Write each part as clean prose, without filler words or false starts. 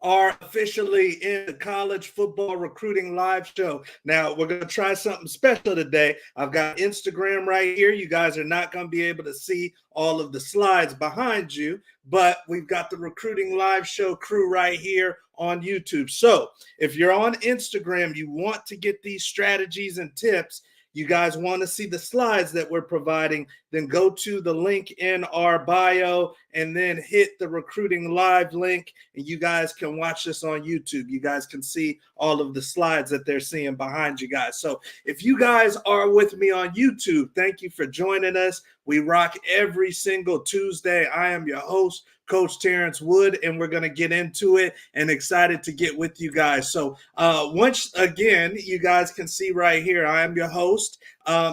are officially in the college football recruiting live show. Now, we're going to try something special today. I've got Instagram right here. You guys are not going to be able to see all of the slides behind you, but we've got the recruiting live show crew right here on YouTube. So if you're on Instagram, you want to get these strategies and tips, you guys want to see the slides that we're providing, then go to the link in our bio and then hit the recruiting live link, and you guys can watch this on YouTube. You guys can see all of the slides that they're seeing behind you guys. So if you guys are with me on YouTube, thank you for joining us. We rock every single Tuesday. I am your host, Coach Terrence Wood, and we're going to get into it and excited to get with you guys. So once again, you guys can see right here, I am your host.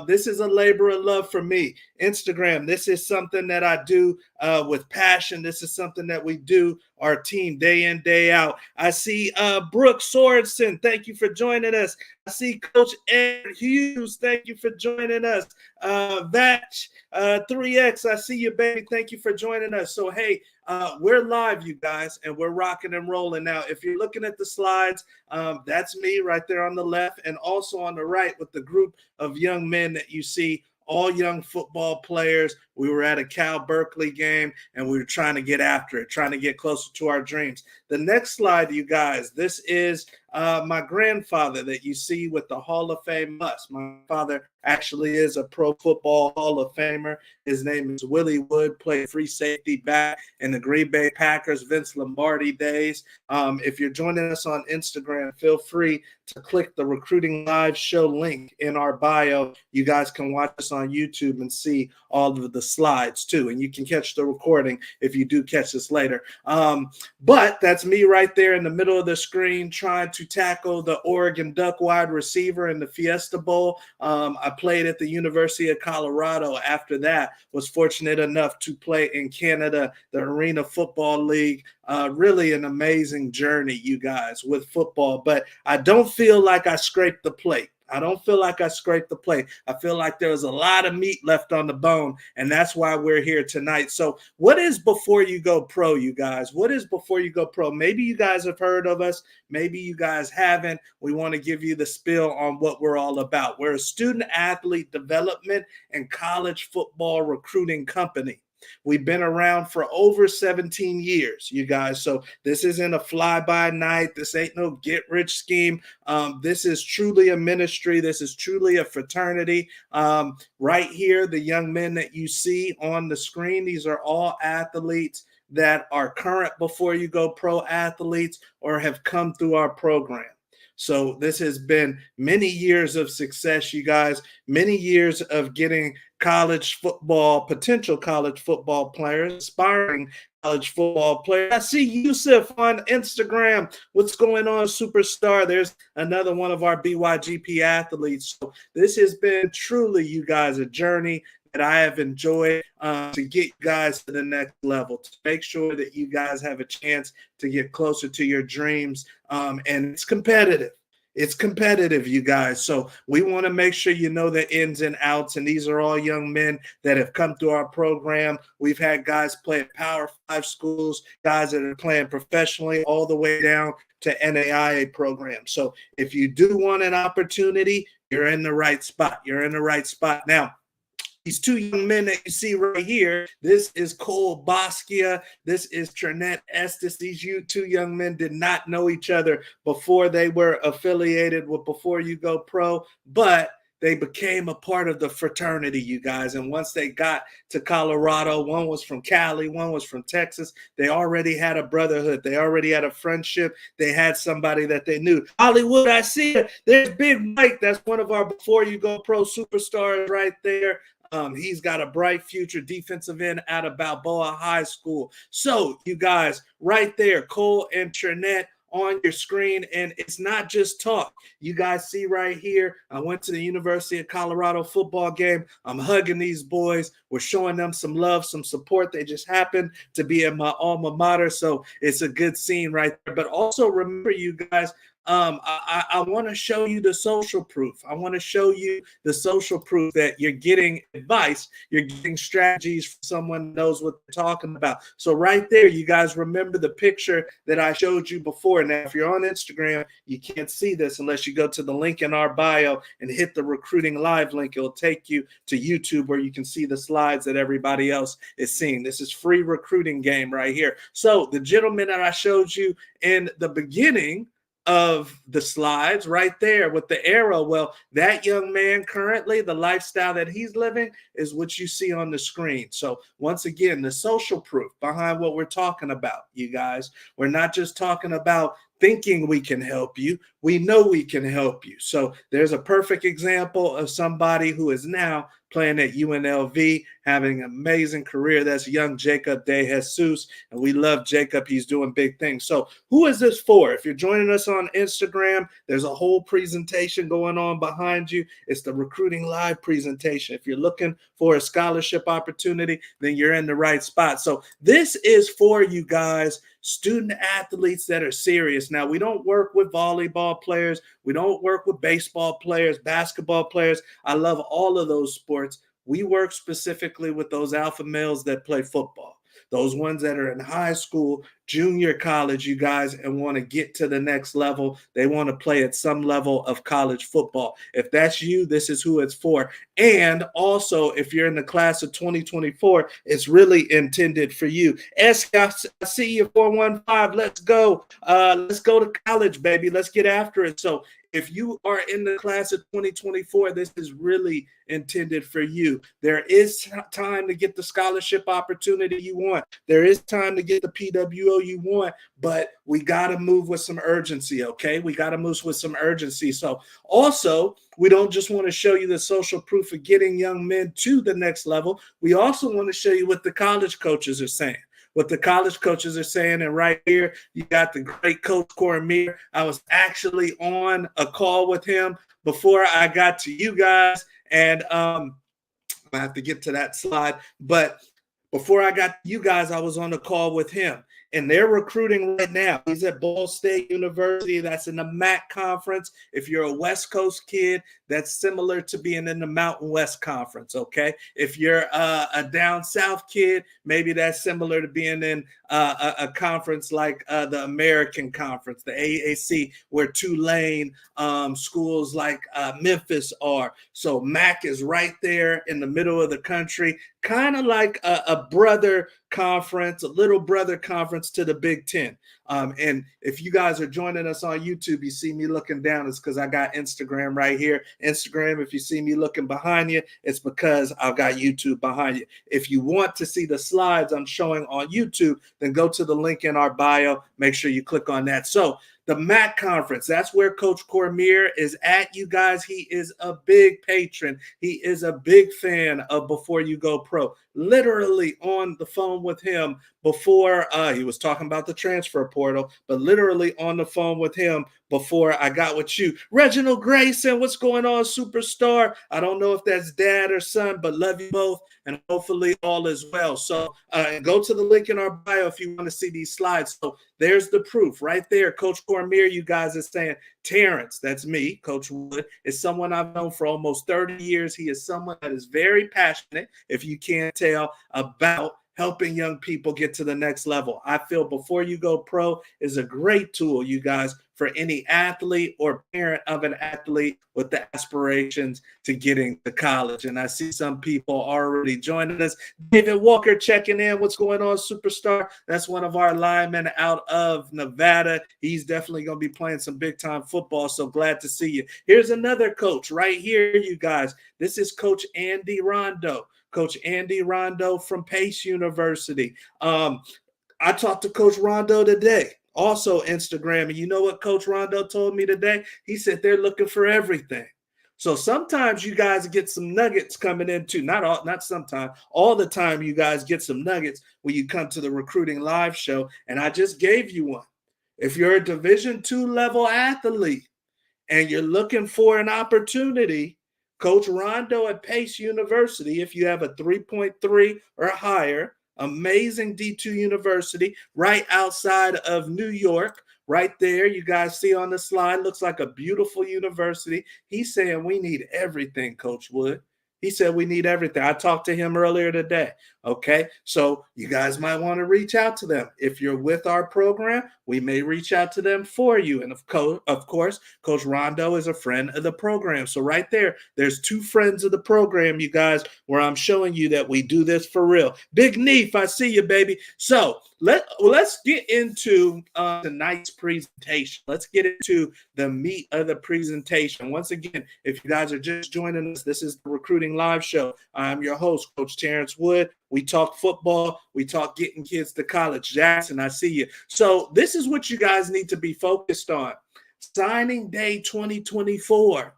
This is a labor of love for me. Instagram, this is something that I do with passion. This is something that we do, our team, day in, day out. I see Brooke Sorensen, thank you for joining us. I see Coach Ed Hughes, thank you for joining us. Vatch 3X, I see you, baby. Thank you for joining us. So, hey, we're live, you guys, and we're rocking and rolling. Now, if you're looking at the slides, that's me right there on the left, and also on the right with the group of young men that you see, all young football players. We were at a Cal Berkeley game, and we were trying to get after it, trying to get closer to our dreams. The next slide, you guys, this is my grandfather that you see with the Hall of Fame bus. My father actually is a pro football Hall of Famer. His name is Willie Wood, played free safety back in the Green Bay Packers, Vince Lombardi days. If you're joining us on Instagram, feel free to click the Recruiting Live Show link in our bio. You guys can watch us on YouTube and see all of the slides too, and you can catch the recording if you do catch this later. But that's me right there in the middle of the screen trying to tackle the Oregon Duck wide receiver in the Fiesta Bowl. I played at the University of Colorado. After that, was fortunate enough to play in Canada, the Arena Football League. Really an amazing journey, you guys, with football. But I don't feel like I scraped the plate. I don't feel like I scraped the plate. I feel like there was a lot of meat left on the bone, and that's why we're here tonight. So what is Before You Go Pro, you guys? What is Before You Go Pro? Maybe you guys have heard of us. Maybe you guys haven't. We want to give you the spill on what we're all about. We're a student-athlete development and college football recruiting company. We've been around for over 17 years, you guys. So this isn't a fly-by-night. This ain't no get-rich scheme. This is truly a ministry. This is truly a fraternity. Right here, the young men that you see on the screen, these are all athletes that are current Before You Go Pro athletes or have come through our program. So this has been many years of success, you guys, many years of getting college football, potential college football players, aspiring college football players. I see Yusuf on Instagram. What's going on, superstar? There's another one of our BYGP athletes. So this has been truly, you guys, a journey that I have enjoyed to get you guys to the next level, to make sure that you guys have a chance to get closer to your dreams. And it's competitive. It's competitive, you guys. So we want to make sure you know the ins and outs. And these are all young men that have come through our program. We've had guys play at Power 5 schools, guys that are playing professionally all the way down to NAIA programs. So if you do want an opportunity, you're in the right spot. You're in the right spot. Now, these two young men that you see right here, this is Cole Boskia, this is Trinette Estes. These two young men did not know each other before they were affiliated with Before You Go Pro, but they became a part of the fraternity, you guys. And once they got to Colorado, one was from Cali, one was from Texas. They already had a brotherhood. They already had a friendship. They had somebody that they knew. Hollywood, I see it. There's Big Mike. That's one of our Before You Go Pro superstars right there. He's got a bright future, defensive end out of Balboa High School. So, you guys, right there, Cole and Trinette on your screen, and it's not just talk. You guys see right here, I went to the University of Colorado football game. I'm hugging these boys. We're showing them some love, some support. They just happen to be in my alma mater, so it's a good scene right there. But also remember, you guys, I want to show you the social proof. I want to show you the social proof that you're getting advice, you're getting strategies from someone who knows what they're talking about. So right there, you guys remember the picture that I showed you before. Now, if you're on Instagram, you can't see this unless you go to the link in our bio and hit the recruiting live link. It'll take you to YouTube where you can see the slides that everybody else is seeing. This is free recruiting game right here. So the gentleman that I showed you in the beginning of the slides right there with the arrow, well, that young man currently, the lifestyle that he's living is what you see on the screen. So once again, the social proof behind what we're talking about, you guys, we're not just talking about thinking we can help you. We know we can help you. So there's a perfect example of somebody who is now playing at UNLV, having an amazing career. That's young Jacob De Jesus, and we love Jacob. He's doing big things. So who is this for? If you're joining us on Instagram, there's a whole presentation going on behind you. It's the Recruiting Live presentation. If you're looking for a scholarship opportunity, then you're in the right spot. So this is for you guys, student athletes that are serious. Now, we don't work with volleyball players. We don't work with baseball players, basketball players. I love all of those sports. We work specifically with those alpha males that play football. Those ones that are in high school, junior college, you guys, and want to get to the next level. They want to play at some level of college football. If that's you, this is who it's for. And also, if you're in the class of 2024, it's really intended for you. I see you 415. Let's go. Let's go to college, baby. Let's get after it. So if you are in the class of 2024, this is really intended for you. There is time to get the scholarship opportunity you want. There is time to get the PWO you want, but we got to move with some urgency, okay? We got to move with some urgency. So also, we don't just want to show you the social proof of getting young men to the next level. We also want to show you what the college coaches are saying. What the college coaches are saying. And right here, you got the great Coach Cormier. I was actually on a call with him before I got to you guys. And I have to get to that slide. But before I got to you guys, I was on a call with him. And they're recruiting right now. He's at Ball State University. That's in the MAC conference. If you're a West Coast kid, that's similar to being in the Mountain West Conference, okay? If you're a down south kid, maybe that's similar to being in a conference like the American Conference, the AAC, where Tulane, schools like Memphis are. So MAC is right there in the middle of the country, kind of like a brother conference, a little brother conference to the Big Ten. And if you guys are joining us on YouTube, you see me looking down, it's because I got Instagram right here. Instagram, if you see me looking behind you, it's because I've got YouTube behind you. If you want to see the slides I'm showing on YouTube, then go to the link in our bio. Make sure you click on that. So the MAC conference, that's where Coach Cormier is at, you guys. He is a big patron. He is a big fan of Before You Go Pro. Literally on the phone with him before he was talking about the transfer portal, but literally on the phone with him before I got with you. Reginald Grayson, what's going on, superstar? I don't know if that's dad or son, but love you both, and hopefully all is well. So go to the link in our bio if you want to see these slides. So there's the proof right there. Coach Cormier, you guys are saying, Terrence, that's me, Coach Wood, is someone I've known for almost 30 years. He is someone that is very passionate, if you can't tell, about helping young people get to the next level. I feel Before You Go Pro is a great tool, you guys, for any athlete or parent of an athlete with the aspirations to getting to college. And I see some people already joining us. David Walker checking in. What's going on, superstar? That's one of our linemen out of Nevada. He's definitely going to be playing some big-time football, so glad to see you. Here's another coach right here, you guys. This is Coach Andy Rondo. Coach Andy Rondo from Pace University. I talked to Coach Rondo today, also Instagram. And you know what Coach Rondo told me today? He said they're looking for everything. So sometimes you guys get some nuggets coming into, not sometimes, all the time you guys get some nuggets when you come to the Recruiting Live show. And I just gave you one. If you're a Division II level athlete and you're looking for an opportunity, Coach Rondo at Pace University, if you have a 3.3 or higher, amazing D2 university right outside of New York, right there, you guys see on the slide, looks like a beautiful university. He's saying we need everything, Coach Wood. He said we need everything. I talked to him earlier today. Okay. So you guys might want to reach out to them. If you're with our program, we may reach out to them for you. And of course, Coach Rondo is a friend of the program. So right there's two friends of the program, you guys, where I'm showing you that we do this for real. Big Neef, I see you, baby. So let's get into tonight's presentation. Let's get into the meat of the presentation. Once again, if you guys are just joining us, this is the Recruiting Live Show. I'm your host, Coach Terrence Wood. We talk football. We talk getting kids to college. Jackson, I see you. So this is what you guys need to be focused on. Signing Day 2024.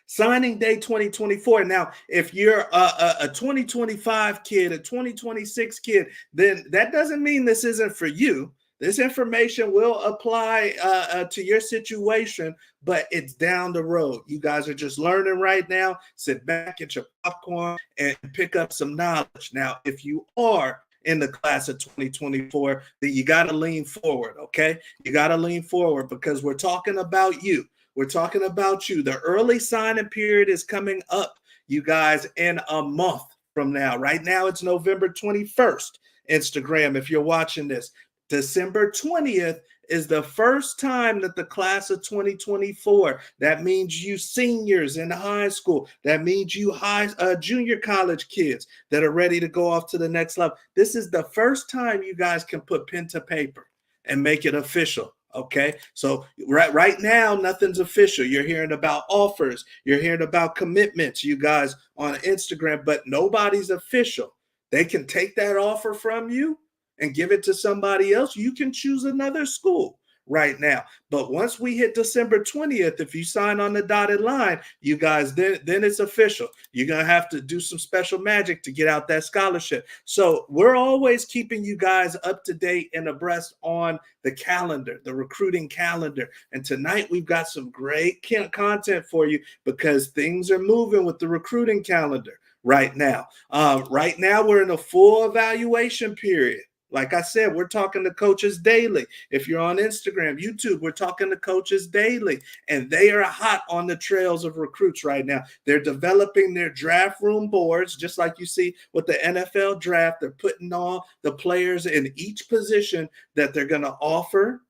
Signing Day 2024. Now, if you're a 2025 kid, a 2026 kid, then that doesn't mean this isn't for you. This information will apply to your situation, but it's down the road. You guys are just learning right now. Sit back, get your popcorn, and pick up some knowledge. Now, if you are in the class of 2024, then you got to lean forward, okay? You got to lean forward because we're talking about you. We're talking about you. The early signing period is coming up, you guys, in a month from now. Right now, it's November 21st. Instagram, if you're watching this. December 20th is the first time that the class of 2024, that means you seniors in high school, that means you junior college kids that are ready to go off to the next level. This is the first time you guys can put pen to paper and make it official. Okay, so right now, nothing's official. You're hearing about offers. You're hearing about commitments, you guys, on Instagram, but nobody's official. They can take that offer from you and give it to somebody else. You can choose another school right now. But once we hit December 20th, if you sign on the dotted line, you guys, then it's official. You're going to have to do some special magic to get out that scholarship. So we're always keeping you guys up to date and abreast on the calendar, the recruiting calendar. And tonight we've got some great content for you because things are moving with the recruiting calendar right now. Right now we're in a full evaluation period. Like I said, we're talking to coaches daily. If you're on Instagram, YouTube, we're talking to coaches daily. And they are hot on the trails of recruits right now. They're developing their draft room boards, just like you see with the NFL draft. They're putting all the players in each position that they're going to offer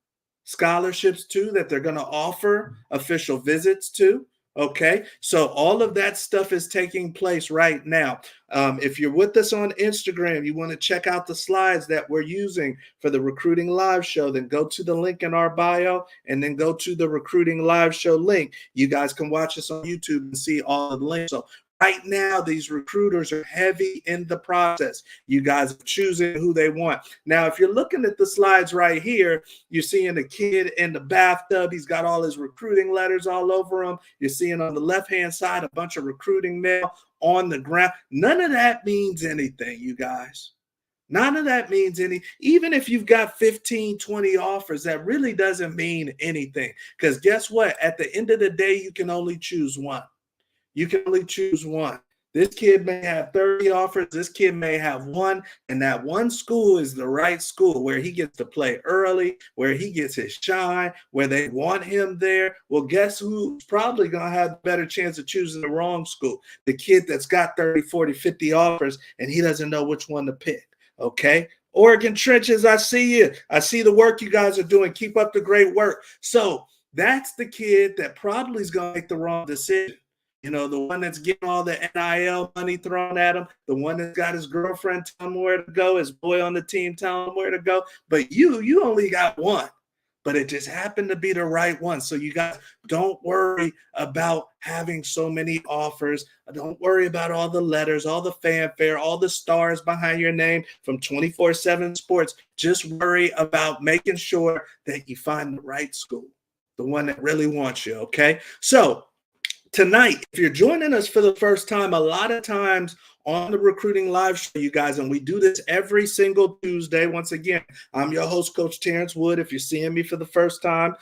scholarships to, that they're going to offer official visits to. Okay, so all of that stuff is taking place right now. If you're with us on Instagram, you want to check out the slides that we're using for the Recruiting Live Show, then go to the link in our bio and then go to the Recruiting Live Show link. You guys can watch us on YouTube and see all of the links. So right now, these recruiters are heavy in the process. You guys are choosing who they want. Now, if you're looking at the slides right here, you're seeing a kid in the bathtub. He's got all his recruiting letters all over him. You're seeing on the left-hand side a bunch of recruiting mail on the ground. None of that means anything, you guys. None of that means any. Even if you've got 15, 20 offers, that really doesn't mean anything. Because guess what? At the end of the day, you can only choose one. You can only choose one. This kid may have 30 offers. This kid may have one, and that one school is the right school where he gets to play early, where he gets his shine, where they want him there. Well, guess who's probably going to have a better chance of choosing the wrong school? The kid that's got 30, 40, 50 offers, and he doesn't know which one to pick. Okay? Oregon Trenches, I see you. I see the work you guys are doing. Keep up the great work. So that's the kid that probably is going to make the wrong decision. You know, the one that's getting all the NIL money thrown at him, the one that's got his girlfriend telling him where to go, his boy on the team telling him where to go. But you only got one, but it just happened to be the right one. So you guys don't worry about having so many offers. Don't worry about all the letters, all the fanfare, all the stars behind your name from 24/7 Sports. Just worry about making sure that you find the right school, the one that really wants you, okay? So tonight, if you're joining us for the first time, a lot of times on the Recruiting Live Show, you guys, and we do this every single Tuesday. Once again, I'm your host, Coach Terrence Wood. If you're seeing me for the first time,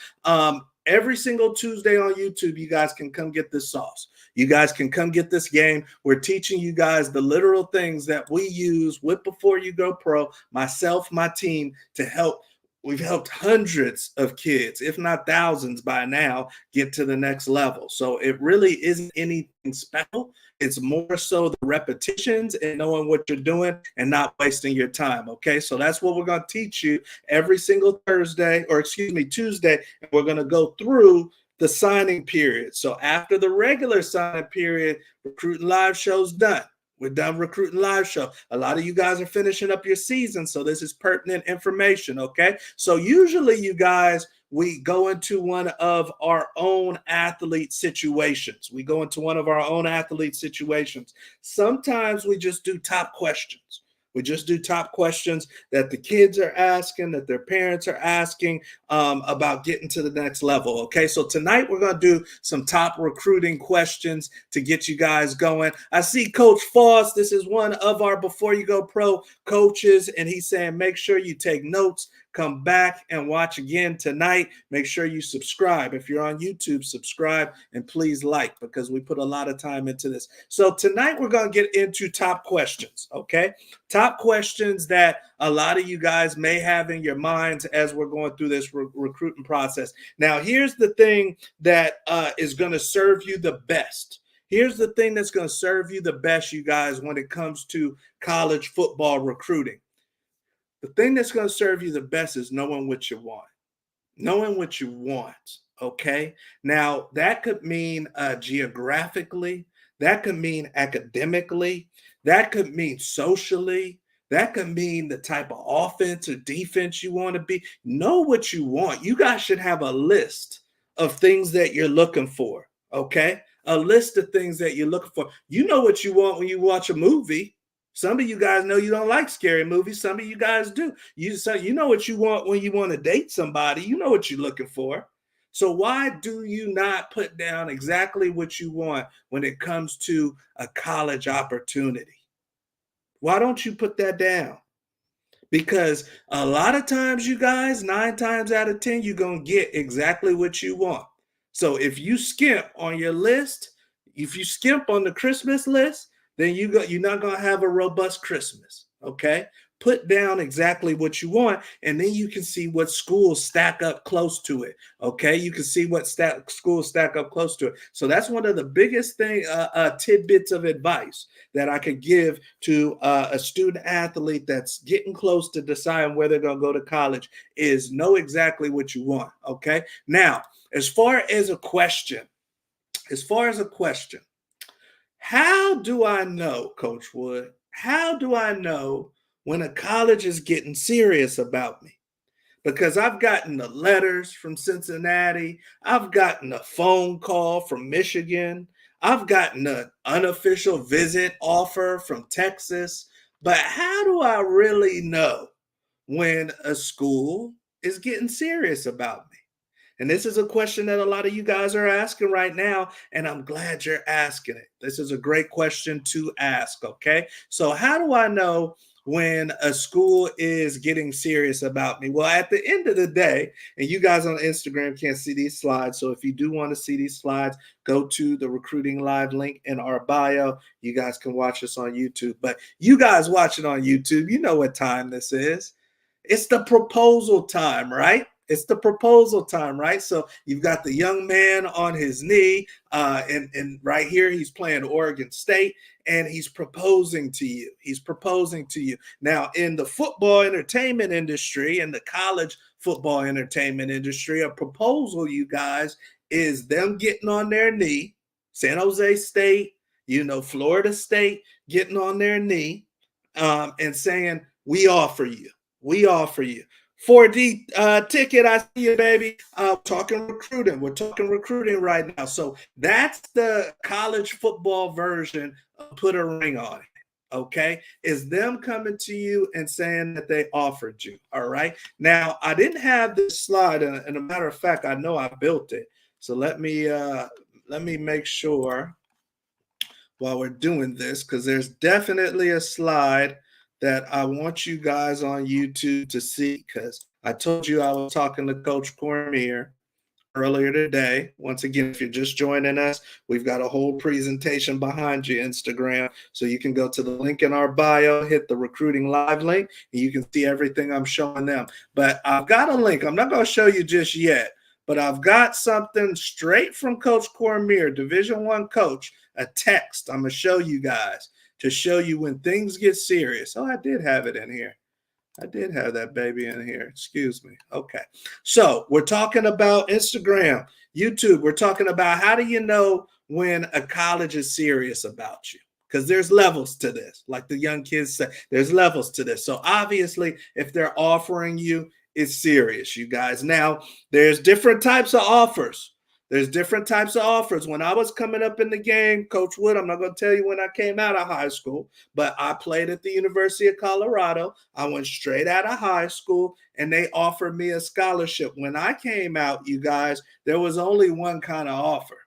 every single Tuesday on YouTube, you guys can come get this sauce. You guys can come get this game. We're teaching you guys the literal things that we use with Before You Go Pro, myself, my team, to help We've helped hundreds of kids, if not thousands by now, get to the next level. So it really isn't anything special. It's more so the repetitions and knowing what you're doing and not wasting your time. Okay. So that's what we're going to teach you every single Thursday, or excuse me, Tuesday. And we're going to go through the signing period. So after the regular signing period, recruiting live show's done. We're done recruiting live show. A lot of you guys are finishing up your season, so this is pertinent information, okay? So usually you guys, we go into one of our own athlete situations. We go into one of our own athlete situations. Sometimes we just do top questions. We just do top questions that the kids are asking, that their parents are asking about getting to the next level. Okay, so tonight we're going to do some top recruiting questions to get you guys going. I see Coach Foss. This is one of our Before You Go Pro coaches, and he's saying make sure you take notes. Come back and watch again tonight. Make sure you subscribe. If you're on YouTube, subscribe and please like, because we put a lot of time into this. So tonight we're going to get into top questions, okay? Top questions that a lot of you guys may have in your minds as we're going through this recruiting process. Now, here's the thing that is going to serve you the best. Here's the thing that's going to serve you the best, you guys, when it comes to college football recruiting. The thing that's going to serve you the best is knowing what you want. Knowing what you want, okay? Now, that could mean geographically. That could mean academically. That could mean socially. That could mean the type of offense or defense you want to be. Know what you want. You guys should have a list of things that you're looking for, okay? A list of things that you're looking for. You know what you want when you watch a movie. Some of you guys know you don't like scary movies. Some of you guys do. You know what you want when you want to date somebody. You know what you're looking for. So why do you not put down exactly what you want when it comes to a college opportunity? Why don't you put that down? Because a lot of times, you guys, 9 times out of 10, you're going to get exactly what you want. So if you skimp on your list, if you skimp on the Christmas list, then you're not going to have a robust Christmas, okay? Put down exactly what you want, and then you can see what schools stack up close to it, okay? You can see what schools stack up close to it. So that's one of the biggest tidbits of advice that I could give to a student athlete that's getting close to deciding where they're going to go to college is know exactly what you want, okay? Now, as far as a question, how do I know, Coach Wood? How do I know when a college is getting serious about me? Because I've gotten the letters from Cincinnati. I've gotten a phone call from Michigan. I've gotten an unofficial visit offer from Texas. But how do I really know when a school is getting serious about me? And this is a question that a lot of you guys are asking right now, and I'm glad you're asking it. This is a great question to ask, okay? So how do I know when a school is getting serious about me? Well, at the end of the day, and you guys on Instagram can't see these slides, so if you do want to see these slides, go to the Recruiting Live link in our bio. You guys can watch us on YouTube. But you guys watching on YouTube, you know what time this is. It's the proposal time, right? It's the proposal time, right? So you've got the young man on his knee, and right here he's playing Oregon State, and he's proposing to you. He's proposing to you. Now, in the football entertainment industry, in the college football entertainment industry, a proposal, you guys, is them getting on their knee, San Jose State, Florida State getting on their knee, and saying, we offer you. We offer you 4D ticket. I see you, baby. Talking recruiting. We're talking recruiting right now. So that's the college football version of put a ring on it. Okay, is them coming to you and saying that they offered you. All right. Now I didn't have this slide, and a matter of fact, I know I built it. So let me make sure while we're doing this, because there's definitely a slide that I want you guys on YouTube to see, because I told you I was talking to Coach Cormier earlier today. Once again, if you're just joining us, we've got a whole presentation behind you, Instagram. So you can go to the link in our bio, hit the recruiting live link, and you can see everything I'm showing them. But I've got a link. I'm not going to show you just yet, but I've got something straight from Coach Cormier, Division I coach, a text I'm going to show you guys to show you when things get serious. Oh, I did have it in here. I did have that baby in here. Excuse me. Okay. So we're talking about Instagram, YouTube. We're talking about how do you know when a college is serious about you? Because there's levels to this. Like the young kids say, there's levels to this. So obviously, if they're offering you, it's serious, you guys. Now, there's different types of offers. There's different types of offers. When I was coming up in the game, Coach Wood, I'm not going to tell you when I came out of high school, but I played at the University of Colorado. I went straight out of high school, and they offered me a scholarship. When I came out, you guys, there was only one kind of offer.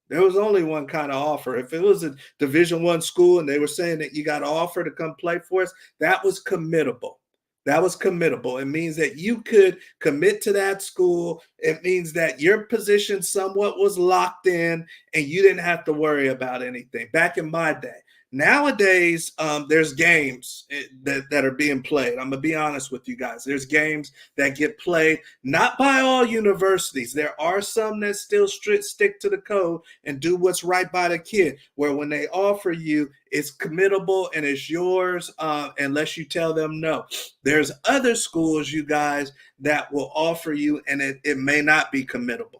There was only one kind of offer. If it was a Division I school and they were saying that you got an offer to come play for us, that was committable. That was committable. It means that you could commit to that school. It means that your position somewhat was locked in and you didn't have to worry about anything back in my day. Nowadays, there's games that are being played. I'm going to be honest with you guys. There's games that get played, not by all universities. There are some that still stick to the code and do what's right by the kid, where when they offer you, it's committable and it's yours unless you tell them no. There's other schools, you guys, that will offer you and it may not be committable.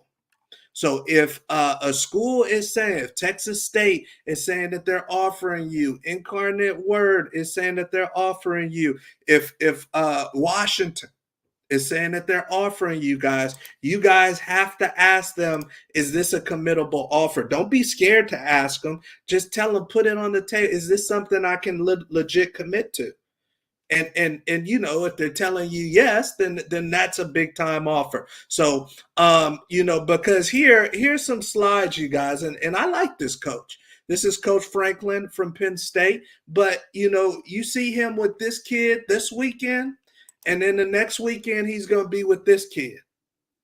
So if a school is saying, if Texas State is saying that they're offering you, Incarnate Word is saying that they're offering you, if Washington is saying that they're offering you guys have to ask them, is this a committable offer? Don't be scared to ask them. Just tell them, put it on the table. Is this something I can legit commit to? And you know, if they're telling you yes, then that's a big time offer. So you know, because here's some slides, you guys, and I like this coach. This is Coach Franklin from Penn State, but you know, you see him with this kid this weekend, and then the next weekend he's going to be with this kid.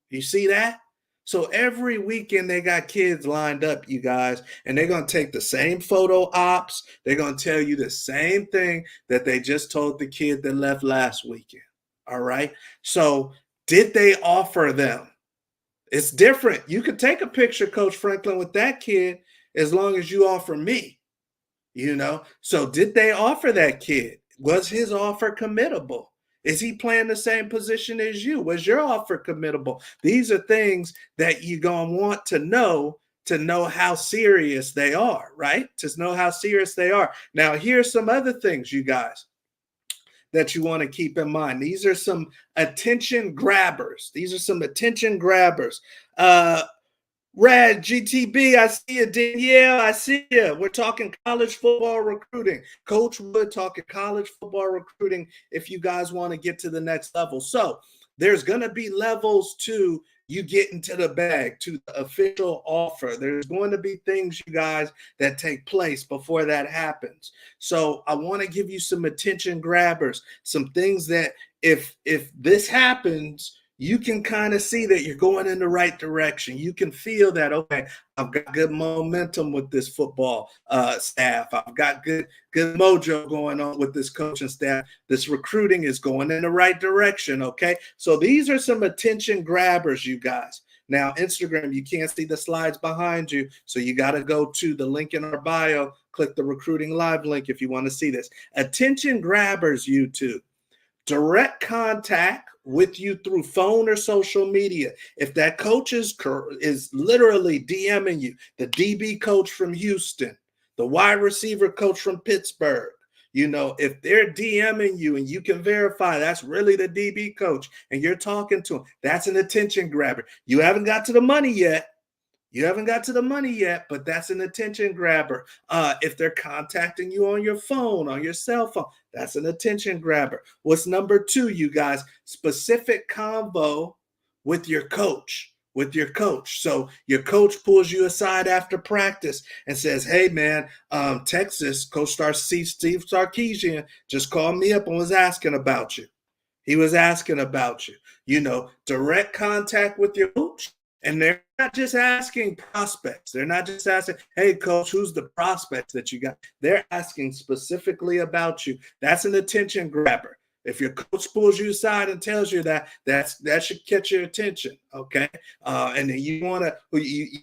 You see that? So every weekend they got kids lined up, you guys, and they're going to take the same photo ops. They're going to tell you the same thing that they just told the kid that left last weekend. All right. So did they offer them? It's different. You could take a picture, Coach Franklin, with that kid as long as you offer me, you know. So did they offer that kid? Was his offer committable? Is he playing the same position as you? Was your offer committable? These are things that you're going to want to know how serious they are, right? To know how serious they are. Now, here's some other things, you guys, that you want to keep in mind. These are some attention grabbers. These are some attention grabbers. Rad, GTB, I see you. Danielle, I see you. We're talking college football recruiting. Coach Wood talking college football recruiting if you guys want to get to the next level. So there's going to be levels to you get into the bag, to the official offer. There's going to be things, you guys, that take place before that happens. So I want to give you some attention grabbers, some things that if this happens, you can kind of see that you're going in the right direction. You can feel that, okay, I've got good momentum with this football staff. I've got good mojo going on with this coaching staff. This recruiting is going in the right direction, okay? So these are some attention grabbers, you guys. Now, Instagram, you can't see the slides behind you, so you got to go to the link in our bio, click the recruiting live link if you want to see this. Attention grabbers, YouTube. Direct contact with you through phone or social media. If that coach is literally DMing you, the DB coach from Houston, the wide receiver coach from Pittsburgh, you know, if they're DMing you and you can verify that's really the DB coach and you're talking to him, that's an attention grabber. You haven't got to the money yet. You haven't got to the money yet, but that's an attention grabber. If they're contacting you on your phone, on your cell phone, that's an attention grabber. What's number two, you guys? Specific convo with your coach. So your coach pulls you aside after practice and says, hey, man, Texas, Coach Steve Sarkisian just called me up and was asking about you. He was asking about you. You know, direct contact with your coach. And they're not just asking prospects. They're not just asking, hey, coach, who's the prospects that you got? They're asking specifically about you. That's an attention grabber. If your coach pulls you aside and tells you that, that should catch your attention, okay? And then you want to,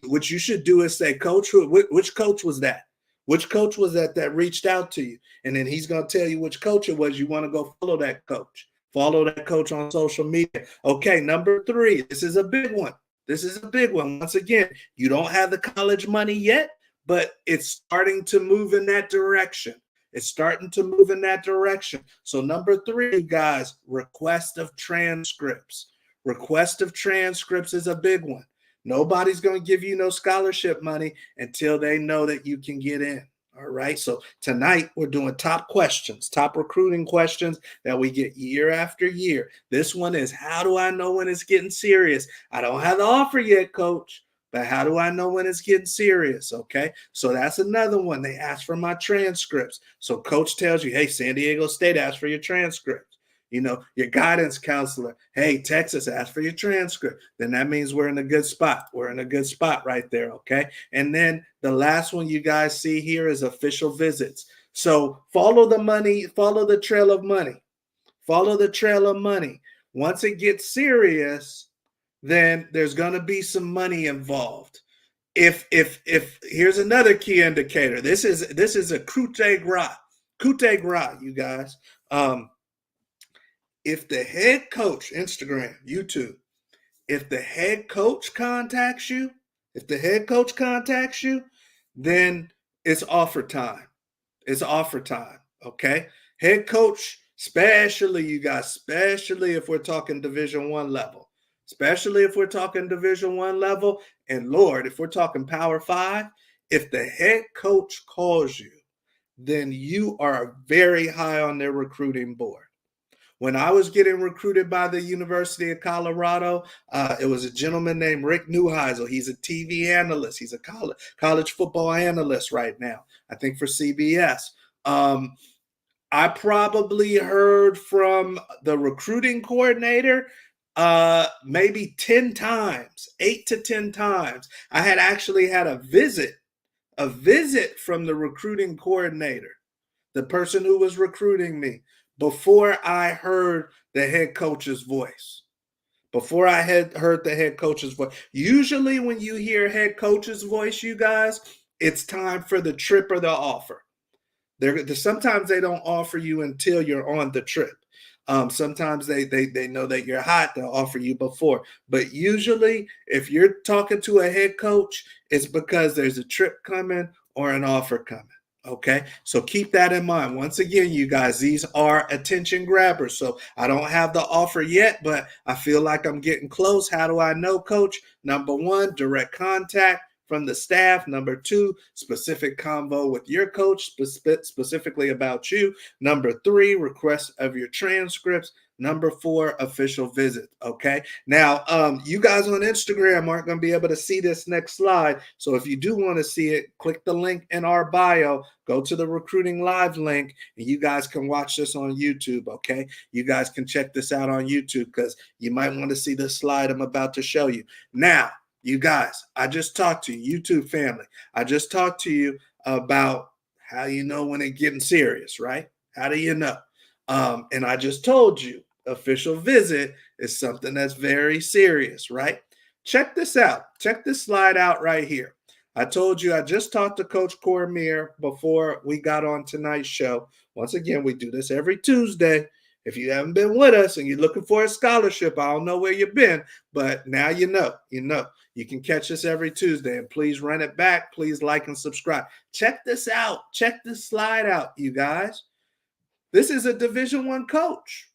what you should do is say, coach, which coach was that? Which coach was that reached out to you? And then he's going to tell you which coach it was. You want to go follow that coach. Follow that coach on social media. Okay, number 3, this is a big one. This is a big one. Once again, you don't have the college money yet, but it's starting to move in that direction. It's starting to move in that direction. So number 3, guys, request of transcripts. Request of transcripts is a big one. Nobody's going to give you no scholarship money until they know that you can get in. All right. So tonight we're doing top questions, top recruiting questions that we get year after year. This one is, how do I know when it's getting serious? I don't have the offer yet, coach, but how do I know when it's getting serious? Okay. So that's another one. They ask for my transcripts. So coach tells you, hey, San Diego State asked for your transcripts. You know, your guidance counselor, hey, Texas asked for your transcript. Then that means we're in a good spot. We're in a good spot right there, okay? And then the last one you guys see here is official visits. So follow the money, follow the trail of money. Follow the trail of money. Once it gets serious, then there's going to be some money involved. If here's another key indicator. This is a coup de grace, you guys. If the head coach, Instagram, YouTube, if the head coach contacts you, then it's offer time. It's offer time, okay? Head coach, especially you guys, especially if we're talking Division I level, and Lord, if we're talking Power 5, if the head coach calls you, then you are very high on their recruiting board. When I was getting recruited by the University of Colorado, it was a gentleman named Rick Neuheisel. He's a TV analyst. He's a college football analyst right now, I think for CBS. I probably heard from the recruiting coordinator maybe 10 times, 8 to 10 times. I had actually had a visit from the recruiting coordinator, the person who was recruiting me, before I heard the head coach's voice. Before I had heard the head coach's voice. Usually when you hear head coach's voice, you guys, it's time for the trip or the offer. Sometimes they don't offer you until you're on the trip. Sometimes they know that you're hot, they'll offer you before. But usually if you're talking to a head coach, it's because there's a trip coming or an offer coming. Okay, so keep that in mind. Once again, you guys, these are attention grabbers. So I don't have the offer yet, but I feel like I'm getting close. How do I know, coach? Number 1, direct contact from the staff. Number 2, specific convo with your coach, specifically about you. Number 3, request of your transcripts. Number 4, official visit. Okay. Now, you guys on Instagram aren't going to be able to see this next slide. So if you do want to see it, click the link in our bio, go to the Recruiting Live link, and you guys can watch this on YouTube. Okay. You guys can check this out on YouTube because you might want to see the slide I'm about to show you. Now, you guys, I just talked to you, YouTube family. I just talked to you about how you know when it's getting serious, right? How do you know? And I just told you, official visit is something that's very serious, right? Check this out. Check this slide out right here. I told you I just talked to Coach Cormier before we got on tonight's show. Once again, we do this every Tuesday. If you haven't been with us and you're looking for a scholarship, I don't know where you've been, but now you know. You can catch us every Tuesday, and please run it back. Please like and subscribe. Check this out. Check this slide out, you guys. This is a Division I coach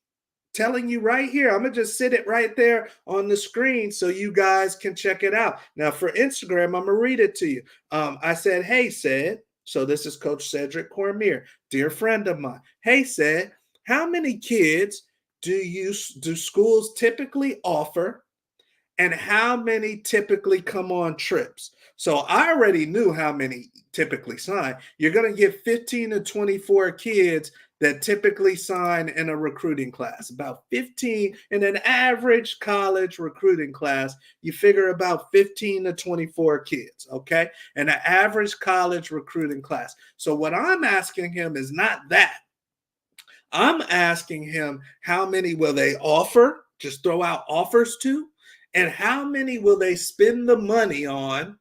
telling you right here. I'm going to just sit it right there on the screen so you guys can check it out. Now, for Instagram, I'm going to read it to you. I said, hey, said, so this is Coach Cedric Cormier, dear friend of mine. Hey, said, how many kids do schools typically offer, and how many typically come on trips? So I already knew how many typically sign. You're going to get 15 to 24 kids that typically sign in a recruiting class. About 15 in an average college recruiting class, you figure about 15 to 24 kids, okay? In an average college recruiting class. So what I'm asking him is not that. I'm asking him how many will they offer, just throw out offers to, and how many will they spend the money on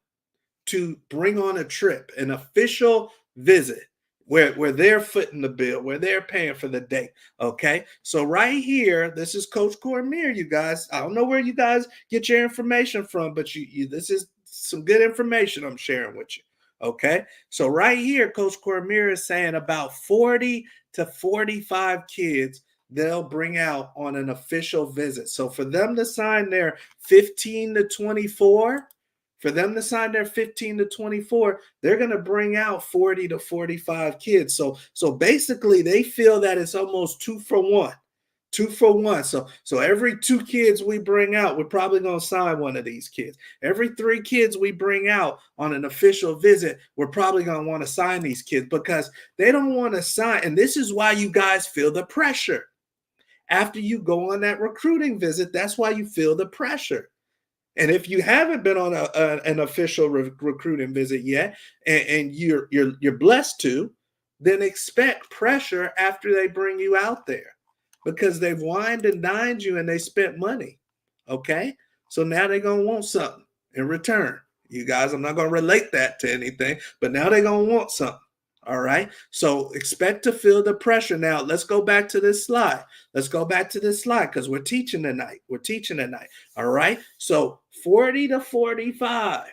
to bring on a trip, an official visit where they're footing the bill, where they're paying for the day. Okay. So right here, this is Coach Cormier, you guys. I don't know where you guys get your information from, but this is some good information I'm sharing with you. Okay. So right here, Coach Cormier is saying about 40 to 45 kids they'll bring out on an official visit. So for them to sign their 15 to 24, for them to sign their 15 to 24, they're going to bring out 40 to 45 kids. So basically they feel that it's almost 2 for 1. 2 for 1. So every 2 kids we bring out, we're probably going to sign one of these kids. Every 3 kids we bring out on an official visit, we're probably going to want to sign these kids because they don't want to sign. And this is why you guys feel the pressure. After you go on that recruiting visit, that's why you feel the pressure. And if you haven't been on an official recruiting visit yet, and you're blessed to, then expect pressure after they bring you out there, because they've wined and dined you and they spent money. Okay, so now they're gonna want something in return. You guys, I'm not gonna relate that to anything, but now they're gonna want something. All right. So expect to feel the pressure. Now let's go back to this slide. Let's go back to this slide because we're teaching tonight. We're teaching tonight. All right. So 40 to 45.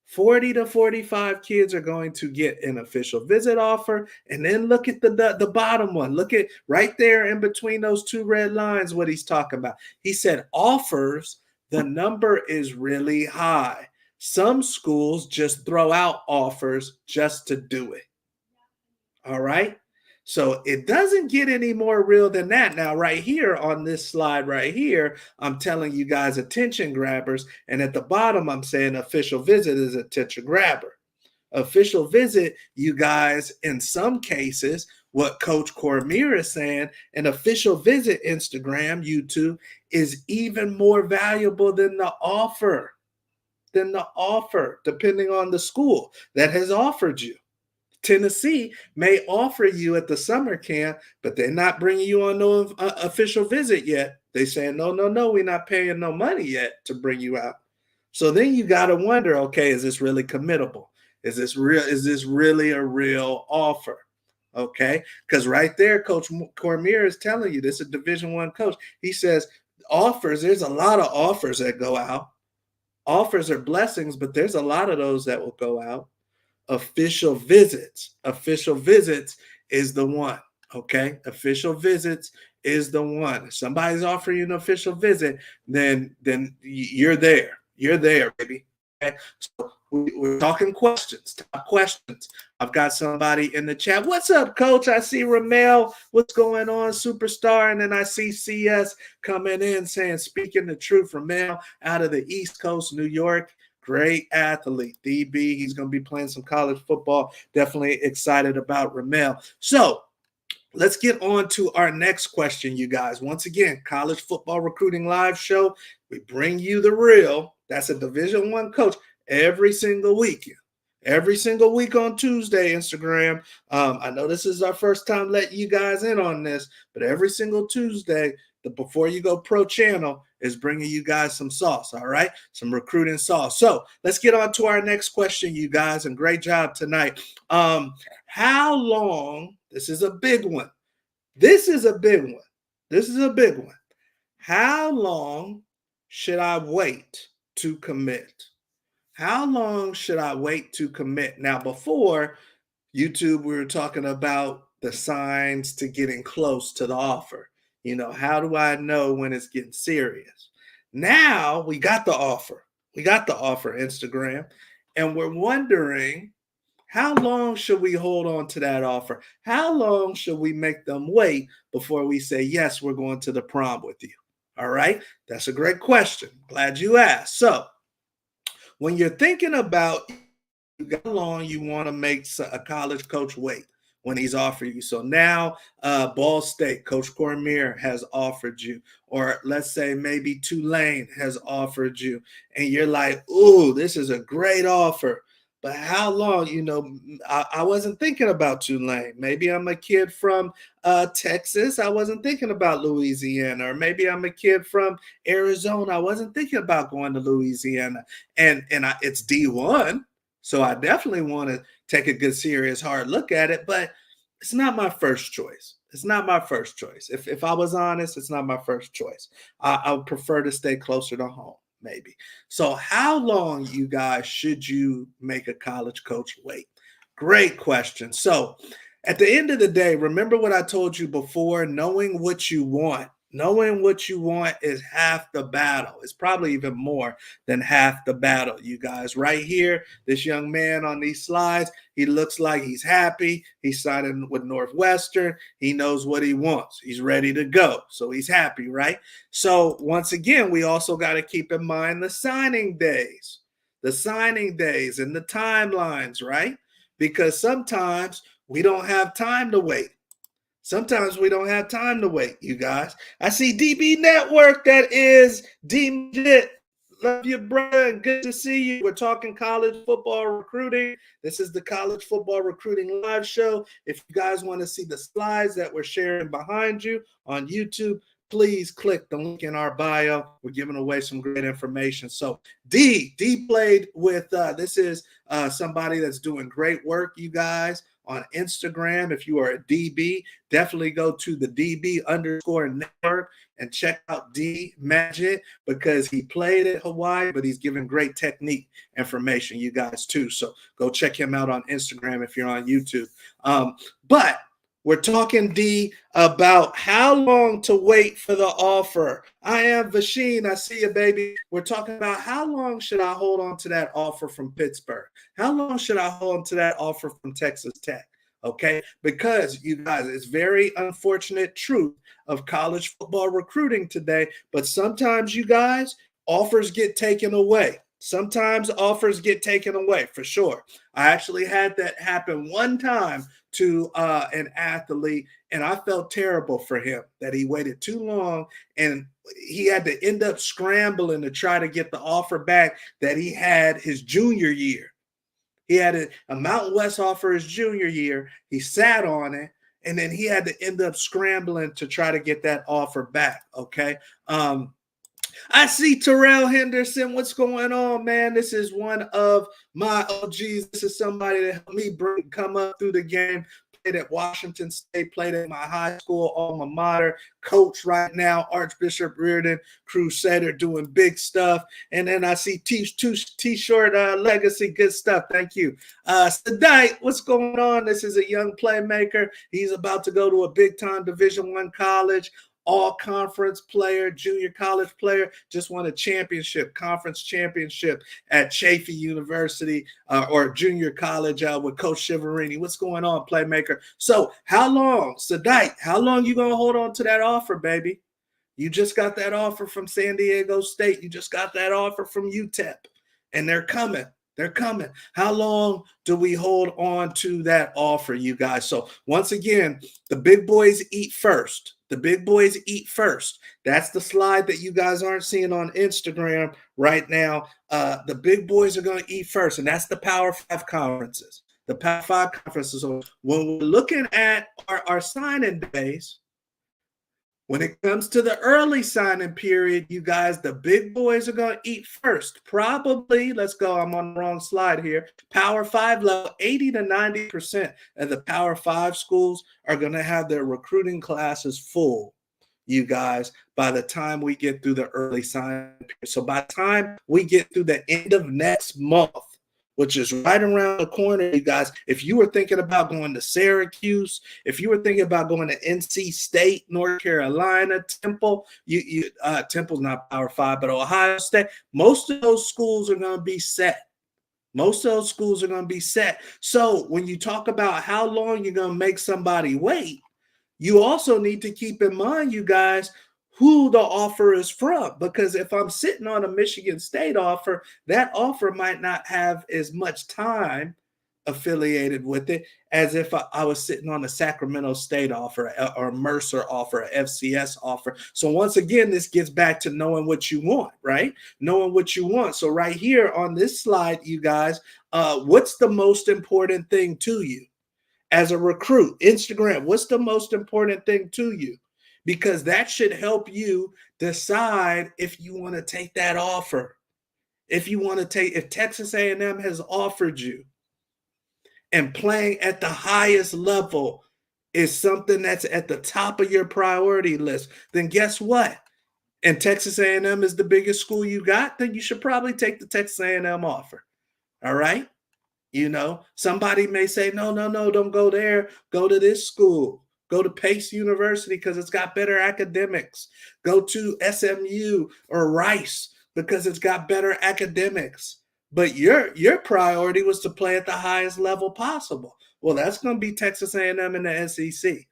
40 to 45 kids are going to get an official visit offer. And then look at the bottom one. Look at right there in between those 2 red lines what he's talking about. He said offers, the number is really high. Some schools just throw out offers just to do it. All right. So it doesn't get any more real than that. Now, right here on this slide right here, I'm telling you guys attention grabbers. And at the bottom, I'm saying official visit is attention grabber. Official visit, you guys, in some cases, what Coach Cormier is saying, an official visit, Instagram, YouTube, is even more valuable than the offer, depending on the school that has offered you. Tennessee may offer you at the summer camp, but they're not bringing you on no official visit yet. They saying, no, we're not paying no money yet to bring you out. So then you got to wonder, okay, is this really committable? Is this real? Is this really a real offer? Okay, because right there, Coach Cormier is telling you this is a Division I coach. He says offers. There's a lot of offers that go out. Offers are blessings, but there's a lot of those that will go out. Official visits is the one. Okay, official visits is the one. If somebody's offering you an official visit, then you're there, baby. Okay, so we're talking questions, top questions. I've got somebody in the chat. What's up, Coach? I see Ramel. What's going on, superstar? And then I see CS coming in saying, speaking the truth, Ramel out of the East Coast, New York. Great athlete, DB. He's going to be playing some college football. Definitely excited about Ramel. So let's get on to our next question, you guys. Once again, College Football Recruiting Live Show. We bring you the real. That's a Division I coach every single week. Every single week on Tuesday, Instagram. I know this is our first time letting you guys in on this, but every single Tuesday, the Before You Go Pro channel is bringing you guys some sauce, all right? Some recruiting sauce. So let's get on to our next question, you guys, and great job tonight. How long, this is a big one. This is a big one. How long should I wait to commit? How long should I wait to commit? Now, before YouTube, we were talking about the signs to getting close to the offer. You know, how do I know when it's getting serious? Now we got the offer. Instagram. And we're wondering, how long should we hold on to that offer? How long should we make them wait before we say, yes, we're going to the prom with you? All right. That's a great question. Glad you asked. So when you're thinking about how long you want to make a college coach wait when he's offered you. So now Ball State, Coach Cormier has offered you, or let's say maybe Tulane has offered you, and you're like, ooh, this is a great offer. But how long? I wasn't thinking about Tulane. Maybe I'm a kid from Texas. I wasn't thinking about Louisiana. Or maybe I'm a kid from Arizona. I wasn't thinking about going to Louisiana. And it's D1. So I definitely want to take a good, serious, hard look at it. But it's not my first choice. It's not my first choice. If I was honest, it's not my first choice. I would prefer to stay closer to home, maybe. So how long, you guys, should you make a college coach wait? Great question. So at the end of the day, remember what I told you before, knowing what you want. Knowing what you want is half the battle. It's probably even more than half the battle, you guys. Right here, this young man on these slides, he looks like he's happy. He's signing with Northwestern. He knows what he wants. He's ready to go. So he's happy, right? So once again, we also got to keep in mind the signing days and the timelines, right? Because sometimes we don't have time to wait. Sometimes we don't have time to wait, you guys. I see DB Network, that is D-Legit. Love you, brother, and good to see you. We're talking college football recruiting. This is the College Football Recruiting Live Show. If you guys want to see the slides that we're sharing behind you on YouTube, please click the link in our bio. We're giving away some great information. So D played with, this is somebody that's doing great work, you guys, on Instagram. If you are a DB, definitely go to the DB_network and check out D Magic, because he played at Hawaii, but he's giving great technique information, you guys, too. So go check him out on Instagram if you're on YouTube. But we're talking, D, about how long to wait for the offer. I am Vasheen. I see you, baby. We're talking about how long should I hold on to that offer from Pittsburgh? How long should I hold on to that offer from Texas Tech? Okay, because you guys, it's very unfortunate truth of college football recruiting today. But sometimes, you guys, offers get taken away. Sometimes offers get taken away, for sure. I actually had that happen one time to an athlete, and I felt terrible for him that he waited too long, and he had to end up scrambling to try to get the offer back that he had his junior year. He had a Mountain West offer his junior year. He sat on it, and then he had to end up scrambling to try to get that offer back, okay? I see Terrell Henderson. What's going on, man? This is one of my OGs. This is somebody that helped me come up through the game. Played at Washington State, played at my high school alma mater, coach right now, Archbishop Reardon Crusader, doing big stuff. And then I see T-shirt legacy, good stuff. Thank you. Sadite, what's going on? This is a young playmaker. He's about to go to a big-time Division I college. All-conference player, junior college player, just won a championship, conference championship at Chaffey University or junior college with Coach Shiverini. What's going on, playmaker? So how long, Sadite, how long you going to hold on to that offer, baby? You just got that offer from San Diego State. You just got that offer from UTEP, and they're coming. They're coming. How long do we hold on to that offer, you guys? So once again, the big boys eat first. The big boys eat first. That's the slide that you guys aren't seeing on Instagram right now. The big boys are going to eat first, and that's the Power 5 conferences. The Power 5 conferences. So when we're looking at our signing days, when it comes to the early signing period, you guys, the big boys are going to eat first. Probably, let's go, I'm on the wrong slide here. Power 5 level, 80 to 90% of the Power 5 schools are going to have their recruiting classes full, you guys, by the time we get through the early signing period. So by the time we get through the end of next month, which is right around the corner, you guys. If you were thinking about going to Syracuse, if you were thinking about going to NC State, North Carolina, Temple, Temple's not Power 5, but Ohio State, most of those schools are going to be set. Most of those schools are going to be set. So when you talk about how long you're going to make somebody wait, you also need to keep in mind, you guys, who the offer is from. Because if I'm sitting on a Michigan State offer, that offer might not have as much time affiliated with it as if I was sitting on a Sacramento State offer or Mercer offer, a FCS offer. So once again, this gets back to knowing what you want, right? Knowing what you want. So right here on this slide, you guys, what's the most important thing to you as a recruit? Instagram, what's the most important thing to you? Because that should help you decide if you want to take that offer. If you want to take, if Texas A&M has offered you, and playing at the highest level is something that's at the top of your priority list, then guess what? And Texas A&M is the biggest school you got, then you should probably take the Texas A&M offer. All right? You know, somebody may say, no, don't go there. Go to this school. Go to Pace University because it's got better academics. Go to SMU or Rice because it's got better academics. But your priority was to play at the highest level possible. Well, that's going to be Texas A&M and the SEC.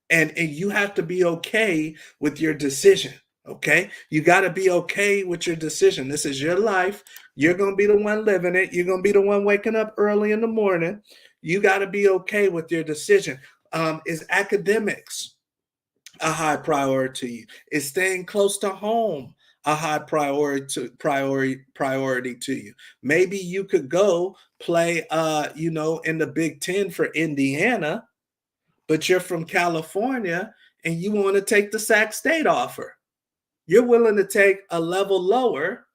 And you have to be okay with your decision. Okay, you got to be okay with your decision. This is your life. You're going to be the one living it. You're going to be the one waking up early in the morning. You got to be okay with your decision. Is academics a high priority to you? Is staying close to home a high priority to you? Maybe you could go play, in the Big Ten for Indiana, but you're from California and you want to take the Sac State offer. You're willing to take a level lower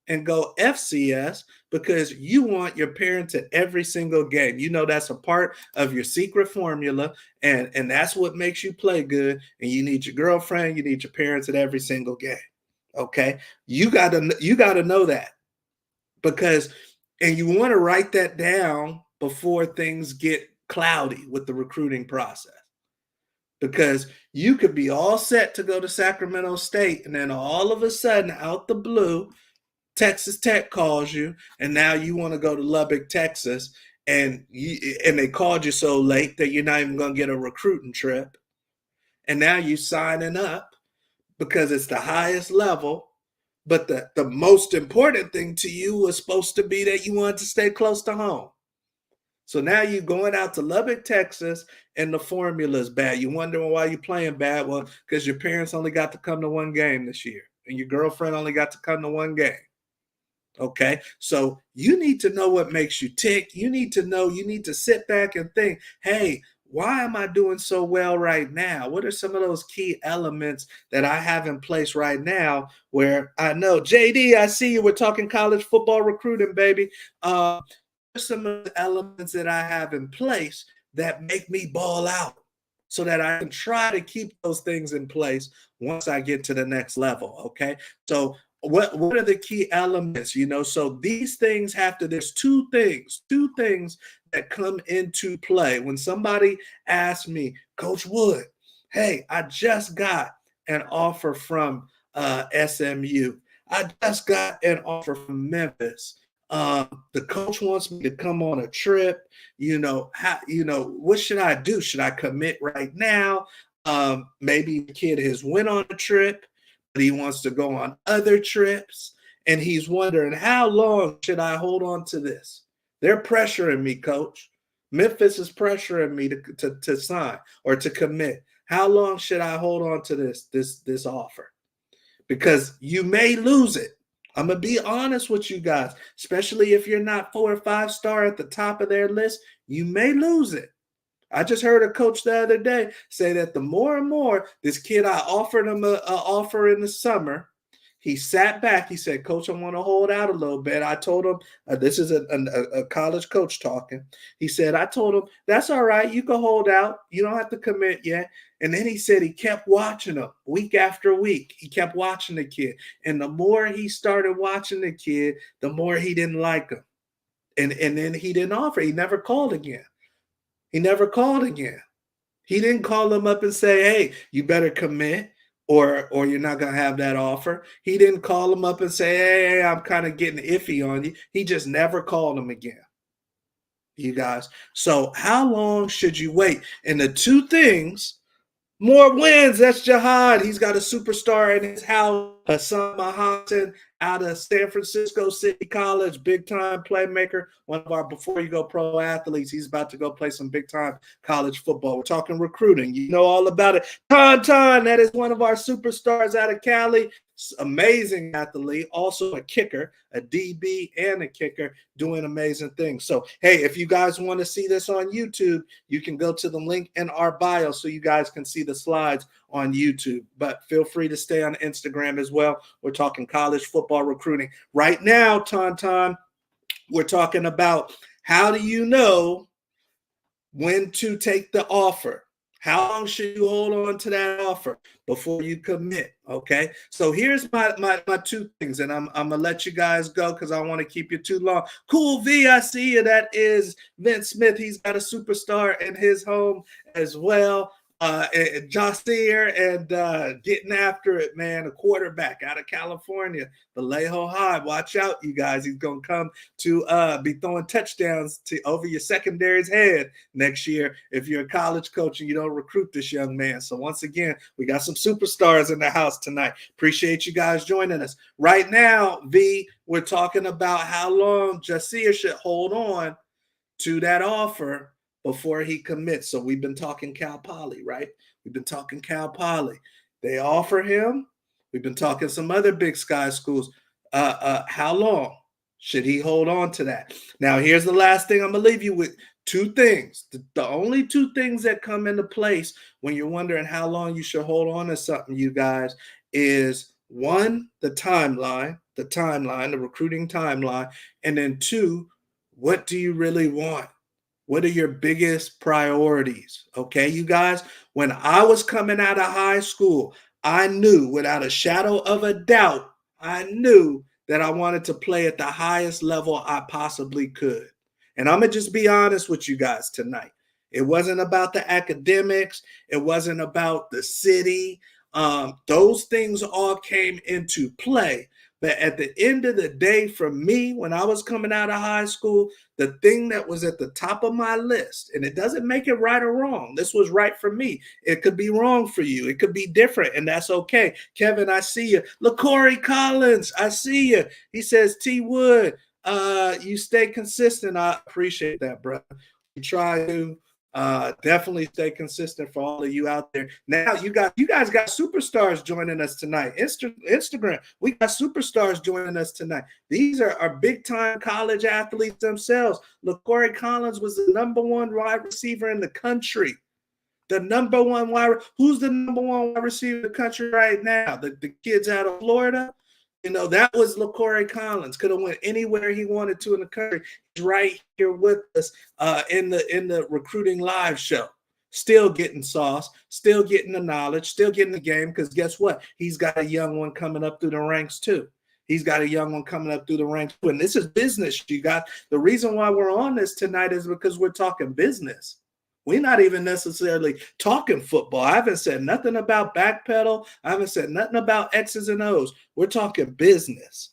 and go FCS because you want your parents at every single game. You know that's a part of your secret formula, and that's what makes you play good. And you need your girlfriend, you need your parents at every single game. Okay, you gotta know that, because, and you want to write that down before things get cloudy with the recruiting process. Because you could be all set to go to Sacramento State, and then all of a sudden, out the blue, Texas Tech calls you, and now you want to go to Lubbock, Texas, and they called you so late that you're not even going to get a recruiting trip. And now you're signing up because it's the highest level, but the most important thing to you was supposed to be that you wanted to stay close to home. So now you're going out to Lubbock, Texas, and the formula's bad. You're wondering why you're playing bad. Well, because your parents only got to come to one game this year, and your girlfriend only got to come to one game. Okay, so you need to know what makes you tick. You need to sit back and think, hey, why am I doing so well right now? What are some of those key elements that I have in place right now where I know, JD, I see you. We're talking college football recruiting, baby. Some of the elements that I have in place that make me ball out so that I can try to keep those things in place once I get to the next level. Okay. So what are the key elements? So these things there's two things that come into play. When somebody asks me, Coach Wood, hey, I just got an offer from SMU. I just got an offer from Memphis. The coach wants me to come on a trip. What should I do? Should I commit right now? Maybe the kid has went on a trip, but he wants to go on other trips, and he's wondering, how long should I hold on to this? They're pressuring me, coach. Memphis is pressuring me to sign or to commit. How long should I hold on to this offer? Because you may lose it. I'm going to be honest with you guys, especially if you're not 4 or 5 star at the top of their list, you may lose it. I just heard a coach the other day say that the more and more this kid, I offered him an offer in the summer. He sat back. He said, Coach, I want to hold out a little bit. I told him, this is a college coach talking. He said, I told him, that's all right. You can hold out. You don't have to commit yet. And then he said he kept watching him week after week. He kept watching the kid. And the more he started watching the kid, the more he didn't like him. And then he didn't offer. He never called again. He didn't call him up and say, hey, you better commit, or you're not going to have that offer. He didn't call him up and say, hey, I'm kind of getting iffy on you. He just never called him again. You guys. So how long should you wait? And the two things More wins. That's Jihad. He's got a superstar in his house, Hassan Mahasan, out of San Francisco City College, big time playmaker. One of our before you go pro athletes. He's about to go play some big time college football. We're talking recruiting. You know all about it. Ton, that is one of our superstars out of Cali. Amazing athlete, also a kicker, a DB and a kicker, doing amazing things. So, hey, if you guys want to see this on YouTube, you can go to the link in our bio so you guys can see the slides on YouTube. But feel free to stay on Instagram as well. We're talking college football recruiting. Right now, Tauntaun, we're talking about how do you know when to take the offer? How long should you hold on to that offer before you commit? Okay. So here's my two things, and I'm gonna let you guys go because I want to keep you too long. Cool V, I see you. That is Vince Smith. He's got a superstar in his home as well. Josier and getting after it, man. A quarterback out of California, Vallejo High. Watch out, you guys. He's gonna come to be throwing touchdowns over your secondary's head next year if you're a college coach and you don't recruit this young man. So once again, we got some superstars in the house tonight. Appreciate you guys joining us. Right now, V, we're talking about how long Jasier should hold on to that offer before he commits. So we've been talking Cal Poly, right? We've been talking Cal Poly. They offer him. We've been talking some other Big Sky schools. How long should he hold on to that? Now, here's the last thing I'm going to leave you with. Two things. The only two things that come into place when you're wondering how long you should hold on to something, you guys, is one, the timeline, the recruiting timeline, and then two, what do you really want? What are your biggest priorities? Okay, you guys, when I was coming out of high school, I knew without a shadow of a doubt, I knew that I wanted to play at the highest level I possibly could. And I'm going to just be honest with you guys tonight. It wasn't about the academics, it wasn't about the city. Those things all came into play. But at the end of the day, for me, when I was coming out of high school, the thing that was at the top of my list, and it doesn't make it right or wrong. This was right for me. It could be wrong for you. It could be different, and that's okay. Kevin, I see you. LaCorey Collins, I see you. He says, T. Wood, you stay consistent. I appreciate that, brother. You try to definitely stay consistent for all of you out there. Now you guys got superstars joining us tonight. Instagram, we got superstars joining us tonight. These are big time college athletes themselves. LaCorey Collins was the #1 wide receiver in the country. The #1 wide. Who's the #1 wide receiver in the country right now? The kids out of Florida. You know, that was LaCorey Collins. Could have went anywhere he wanted to in the country. He's right here with us in the recruiting live show. Still getting sauce, still getting the knowledge, still getting the game. Because guess what? He's got a young one coming up through the ranks too. He's got a young one coming up through the ranks too. And this is business, you guys. The reason why we're on this tonight is because we're talking business. We're not even necessarily talking football. I haven't said nothing about backpedal. I haven't said nothing about X's and O's. We're talking business.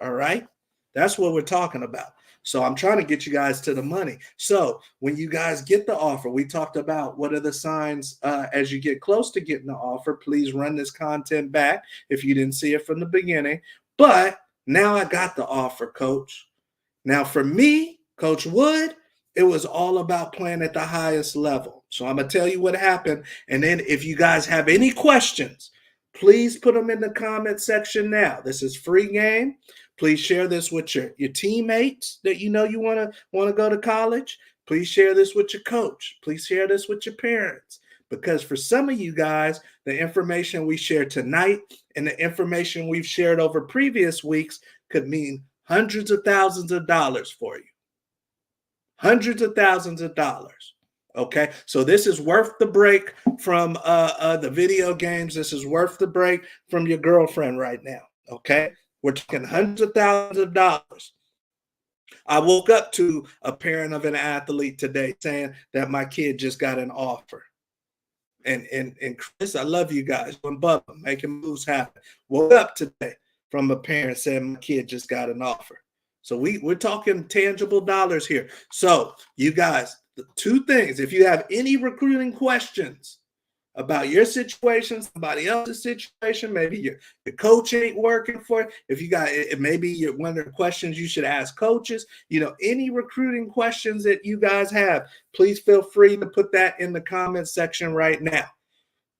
All right? That's what we're talking about. So I'm trying to get you guys to the money. So when you guys get the offer, we talked about what are the signs as you get close to getting the offer. Please run this content back if you didn't see it from the beginning. But now I got the offer, Coach. Now for me, Coach Wood, it was all about playing at the highest level. So I'm going to tell you what happened. And then if you guys have any questions, please put them in the comment section now. This is free game. Please share this with your teammates that you know you want to go to college. Please share this with your coach. Please share this with your parents. Because for some of you guys, the information we share tonight and the information we've shared over previous weeks could mean hundreds of thousands of dollars for you. Hundreds of thousands of dollars. Okay, so this is worth the break from the video games. This is worth the break from your girlfriend right now. Okay, we're talking hundreds of thousands of dollars. I woke up to a parent of an athlete today saying that my kid just got an offer. And Chris, I love you guys. When Bubba making moves happen. Woke up today from a parent saying my kid just got an offer. So we're talking tangible dollars here. So you guys, the two things, if you have any recruiting questions, about your situation, somebody else's situation. Maybe your coach ain't working for it. If you got maybe one of the questions you should ask coaches, any recruiting questions that you guys have, please feel free to put that in the comment section right now.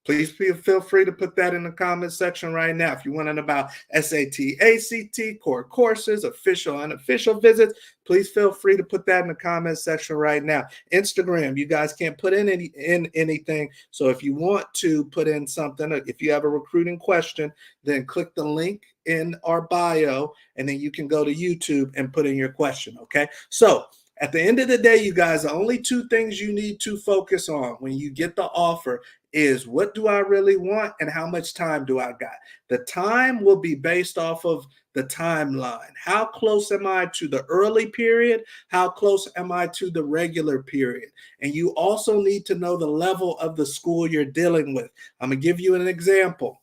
Please feel free to put that in the comment section right now. If you want to know about SAT, ACT, core courses, official, unofficial visits, please feel free to put that in the comment section right now. Instagram, you guys can't put in anything. So if you want to put in something, if you have a recruiting question, then click the link in our bio, and then you can go to YouTube and put in your question, okay? So at the end of the day, you guys, the only two things you need to focus on when you get the offer is what do I really want and how much time do I got? The time will be based off of the timeline. How close am I to the early period? How close am I to the regular period? And you also need to know the level of the school you're dealing with. I'm going to give you an example.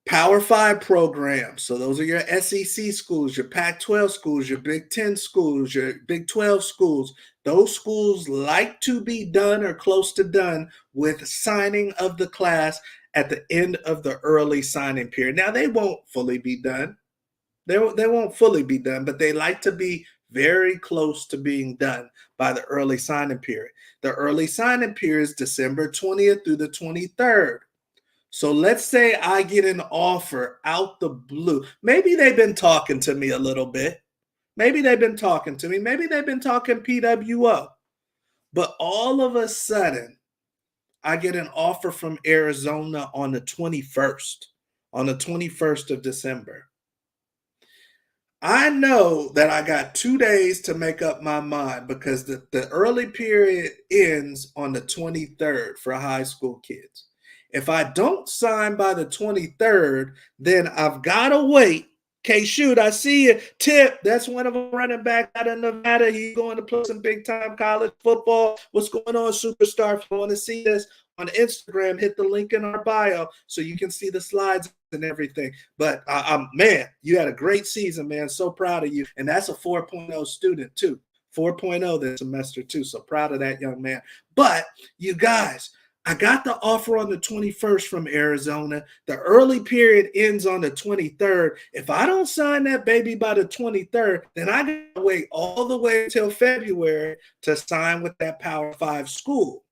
Power 5 programs. So those are your SEC schools, your Pac-12 schools, your Big 10 schools, your Big 12 schools. Those schools like to be done or close to done with signing of the class at the end of the early signing period. Now, they won't fully be done. They won't fully be done, but they like to be very close to being done by the early signing period. The early signing period is December 20th through the 23rd. So let's say I get an offer out the blue. Maybe they've been talking to me a little bit. Maybe they've been talking to me. Maybe they've been talking PWO. But all of a sudden, I get an offer from Arizona on the 21st, on the 21st of December. I know that I got 2 days to make up my mind because the early period ends on the 23rd for high school kids. If I don't sign by the 23rd, then I've got to wait. Okay, shoot, I see you. Tip, that's one of them running back out of Nevada. He's going to play some big-time college football. What's going on, superstar? If you want to see this on Instagram, hit the link in our bio so you can see the slides and everything. But, man, you had a great season, man. So proud of you. And that's a 4.0 student, too. 4.0 this semester, too. So proud of that young man. But, you guys, I got the offer on the 21st from Arizona. The early period ends on the 23rd. If I don't sign that baby by the 23rd, then I got to wait all the way until February to sign with that Power 5 school.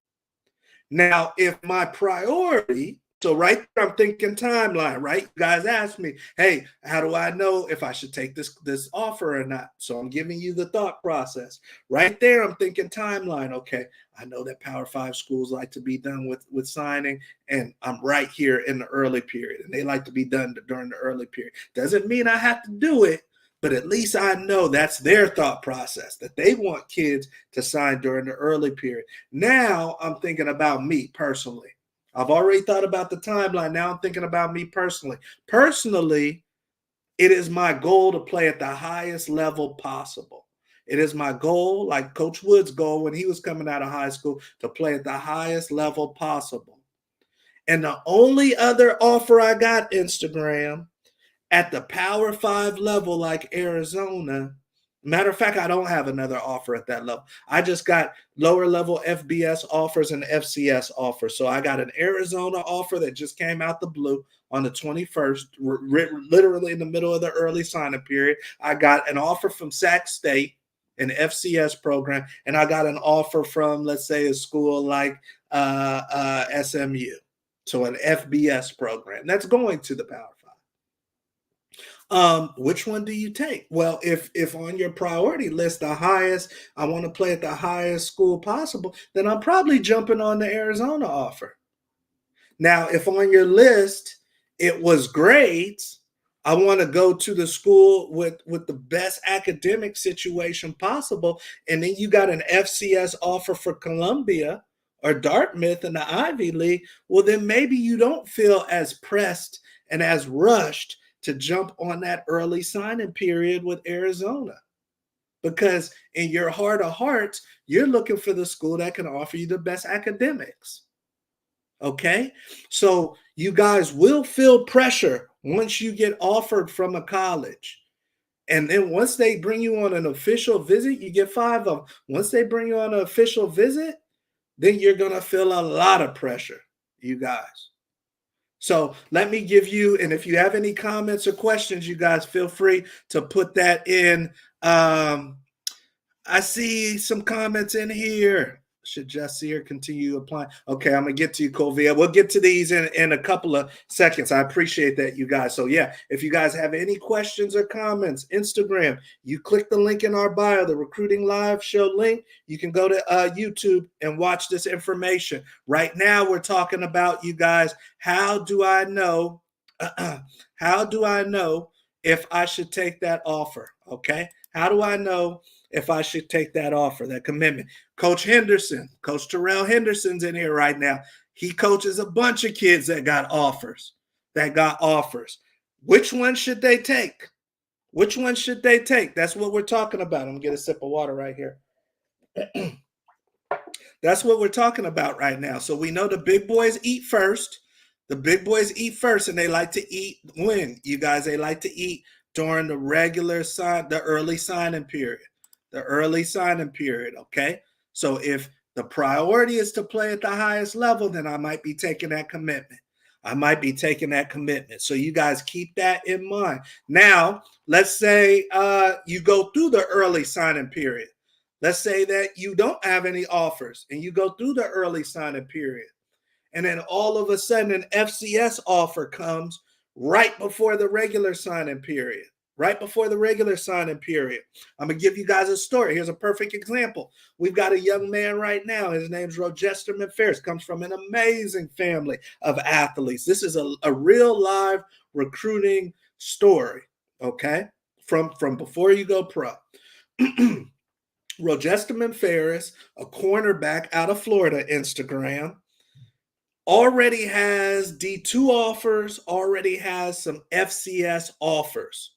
Now, if my priority, so right there, I'm thinking timeline, right? You guys asked me, hey, how do I know if I should take this offer or not? So I'm giving you the thought process. Right there, I'm thinking timeline. Okay, I know that Power 5 schools like to be done with signing, and I'm right here in the early period, and they like to be done during the early period. Doesn't mean I have to do it, but at least I know that's their thought process, that they want kids to sign during the early period. Now I'm thinking about me personally. I've already thought about the timeline. Now I'm thinking about me personally. Personally, it is my goal to play at the highest level possible. It is my goal, like Coach Wood's goal when he was coming out of high school, to play at the highest level possible. And the only other offer I got, Instagram, at the Power 5 level like Arizona. Matter of fact, I don't have another offer at that level. I just got lower level FBS offers and FCS offers. So I got an Arizona offer that just came out the blue on the 21st, literally in the middle of the early sign-up period. I got an offer from Sac State, an FCS program, and I got an offer from, let's say, a school like SMU. So an FBS program that's going to the Power 5. Which one do you take? Well, if on your priority list, the highest, I want to play at the highest school possible, then I'm probably jumping on the Arizona offer. Now, if on your list it was grades, I want to go to the school with the best academic situation possible, and then you got an FCS offer for Columbia or Dartmouth in the Ivy League, well, then maybe you don't feel as pressed and as rushed to jump on that early signing period with Arizona. Because in your heart of hearts, you're looking for the school that can offer you the best academics. Okay? So you guys will feel pressure once you get offered from a college. And then once they bring you on an official visit, you get 5 of them. Once they bring you on an official visit, then you're going to feel a lot of pressure, you guys. So let me give you, and if you have any comments or questions, you guys feel free to put that in. I see some comments in here. Should Jessica continue applying? Okay, I'm gonna get to you, Colvia. We'll get to these in a couple of seconds. I appreciate that, you guys. So yeah, if you guys have any questions or comments, Instagram, you click the link in our bio, the Recruiting Live Show link. You can go to YouTube and watch this information. Right now, we're talking about, you guys, how do I know? How do I know if I should take that offer? Okay, how do I know if I should take that offer, that commitment? Coach Henderson, Coach Terrell Henderson's in here right now. He coaches a bunch of kids that got offers, Which one should they take? Which one should they take? That's what we're talking about. I'm gonna get a sip of water right here. That's what we're talking about right now. So we know the big boys eat first. The big boys eat first, and they like to eat when, you guys, they like to eat during the early signing period. The early signing period, okay? So if the priority is to play at the highest level, then I might be taking that commitment. So you guys keep that in mind. Now, let's say you go through the early signing period. Let's say that you don't have any offers and you go through the early signing period. And then all of a sudden an FCS offer comes right before the regular signing period. I'm going to give you guys a story. Here's a perfect example. We've got a young man right now. His name's Rojesterman Ferris. Comes from an amazing family of athletes. This is a real live recruiting story, okay? From before you go pro. Rojesterman Ferris, a cornerback out of Florida, Instagram, already has D2 offers, already has some FCS offers.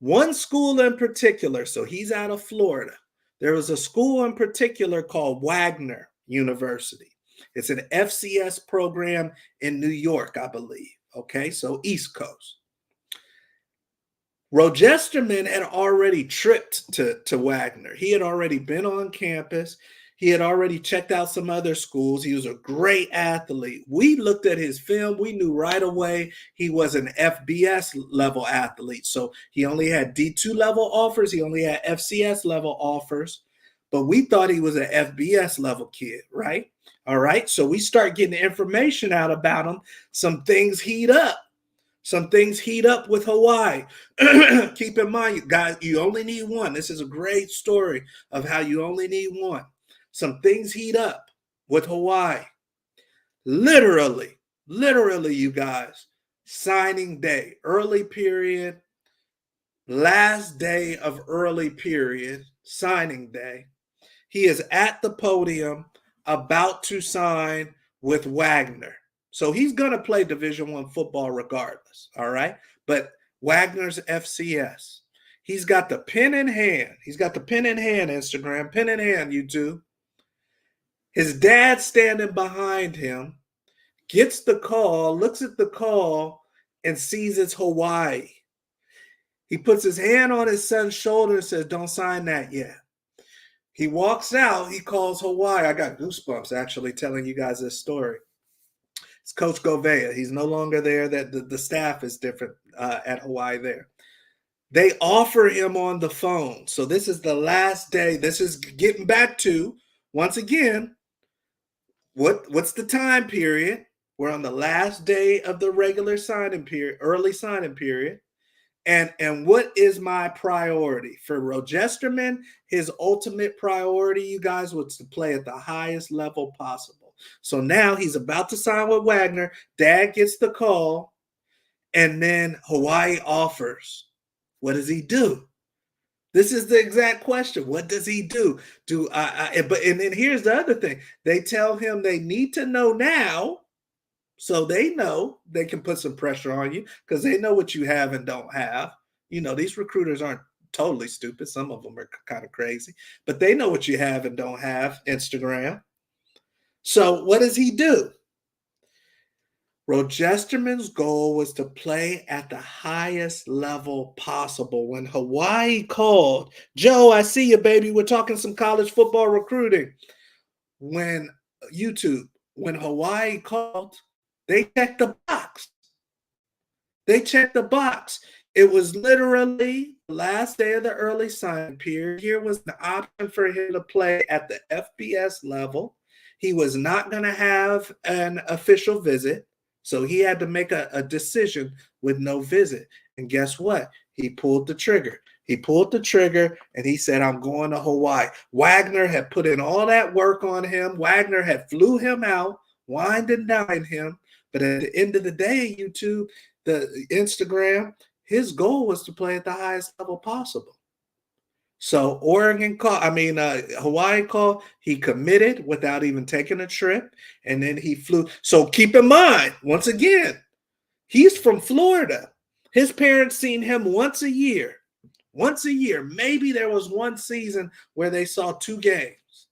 One school in particular, so he's out of Florida. There was a school in particular called Wagner University. It's an FCS program in New York, I believe. Okay, so East Coast. Rojesterman had already tripped to Wagner. He had already been on campus. He had already checked out some other schools. He was a great athlete. We looked at his film. We knew right away he was an FBS level athlete. So he only had D2 level offers. He only had FCS level offers. But we thought he was an FBS level kid, right? All right. So we start getting information out about him. Some things heat up with Hawaii. Keep in mind, guys, you only need one. This is a great story of how you only need one. Some things heat up with Hawaii. Literally, you guys, signing day, early period, last day of early period, signing day. He is at the podium about to sign with Wagner. So he's going to play Division I football regardless, all right? But Wagner's FCS. He's got the pen in hand. Instagram, pen in hand, YouTube. His dad standing behind him, gets the call, looks at the call, and sees it's Hawaii. He puts his hand on his son's shoulder and says, "Don't sign that yet." He walks out. He calls Hawaii. I got goosebumps actually telling you guys this story. It's Coach Govea. He's no longer there. That the staff is different at Hawaii there. They offer him on the phone. So this is the last day. This is getting back to, once again, what's the time period? We're on the last day of the regular signing period, early signing period. And what is my priority? For Rojesterman, his ultimate priority, you guys, was to play at the highest level possible. So now he's about to sign with Wagner. Dad gets the call, and then Hawaii offers. What does he do? This is the exact question. What does he do? And then here's the other thing. They tell him they need to know now, so they know they can put some pressure on you because they know what you have and don't have. You know, these recruiters aren't totally stupid. Some of them are kind of crazy, but they know what you have and don't have, Instagram. So what does he do? Rojesterman's goal was to play at the highest level possible. When Hawaii called, "Joe, I see you, baby. We're talking some college football recruiting." When YouTube, when Hawaii called, they checked the box. They checked the box. It was literally the last day of the early signing period. Here was the option for him to play at the FBS level. He was not going to have an official visit. So he had to make a decision with no visit. And guess what? He pulled the trigger. He pulled the trigger and he said, I'm going to Hawaii. Wagner had put in all that work on him. Wagner had flew him out, wined and dined him. But at the end of the day, YouTube, the Instagram, his goal was to play at the highest level possible. So Hawaii called, he committed without even taking a trip, and then he flew. So keep in mind, once again, he's from Florida. His parents seen him once a year. Once a year. Maybe there was one season where they saw 2 games.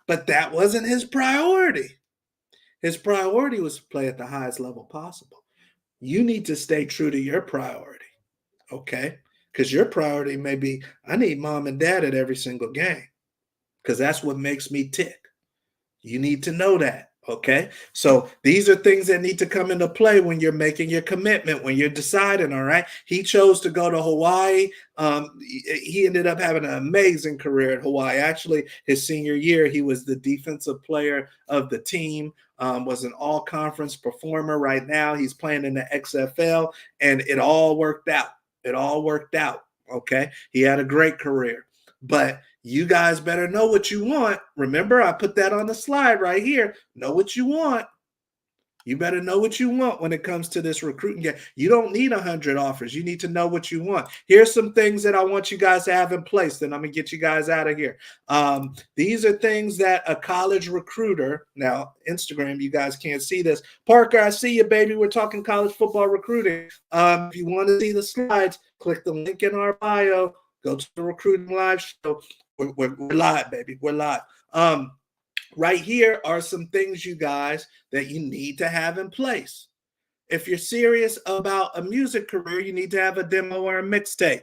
But that wasn't his priority. His priority was to play at the highest level possible. You need to stay true to your priority, okay? Because your priority may be, I need mom and dad at every single game because that's what makes me tick. You need to know that, okay? So these are things that need to come into play when you're making your commitment, when you're deciding, all right? He chose to go to Hawaii. He ended up having an amazing career at Hawaii. Actually, his senior year, he was the defensive player of the team. Was an all-conference performer. Right now, he's playing in the XFL, and it all worked out. It all worked out, okay? He had a great career. But you guys better know what you want. Remember, I put that on the slide right here. Know what you want. You better know what you want when it comes to this recruiting game. You don't need 100 offers. You need to know what you want. Here's some things that I want you guys to have in place. Then I'm going to get you guys out of here. These are things that a college recruiter, now Instagram, you guys can't see this. Parker, I see you, baby. We're talking college football recruiting. If you want to see the slides, click the link in our bio. Go to the Recruiting Live show. We're live, baby. We're live. Right here are some things, you guys, that you need to have in place. If you're serious about a music career, you need to have a demo or a mixtape.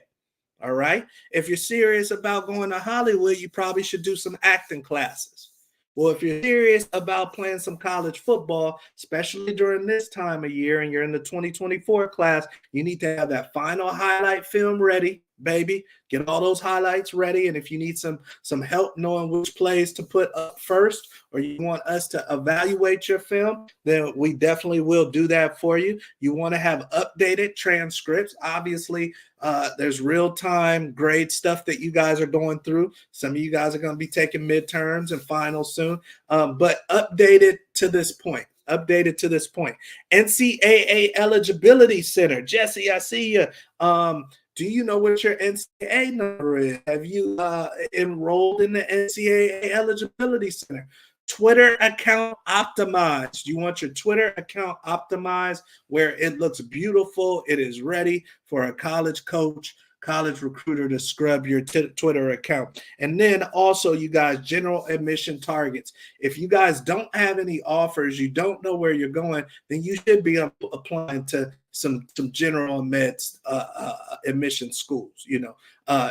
All right. If you're serious about going to Hollywood, you probably should do some acting classes. Well, if you're serious about playing some college football, especially during this time of year and you're in the 2024 class, you need to have that final highlight film ready, baby. Get all those highlights ready. And if you need some help knowing which plays to put up first, or you want us to evaluate your film, then we definitely will do that for you. You want to have updated transcripts. Obviously, there's real-time grade stuff that you guys are going through. Some of you guys are going to be taking midterms and finals soon, but updated to this point. Updated to this point. NCAA Eligibility Center. Jesse, I see you. Do you know what your NCAA number is? Have you enrolled in the NCAA Eligibility Center? Twitter account optimized. You want your Twitter account optimized where it looks beautiful. It is ready for a college coach, college recruiter to scrub your Twitter account. And then also, you guys, general admission targets. If you guys don't have any offers, you don't know where you're going, then you should be applying to some general admission schools. You know,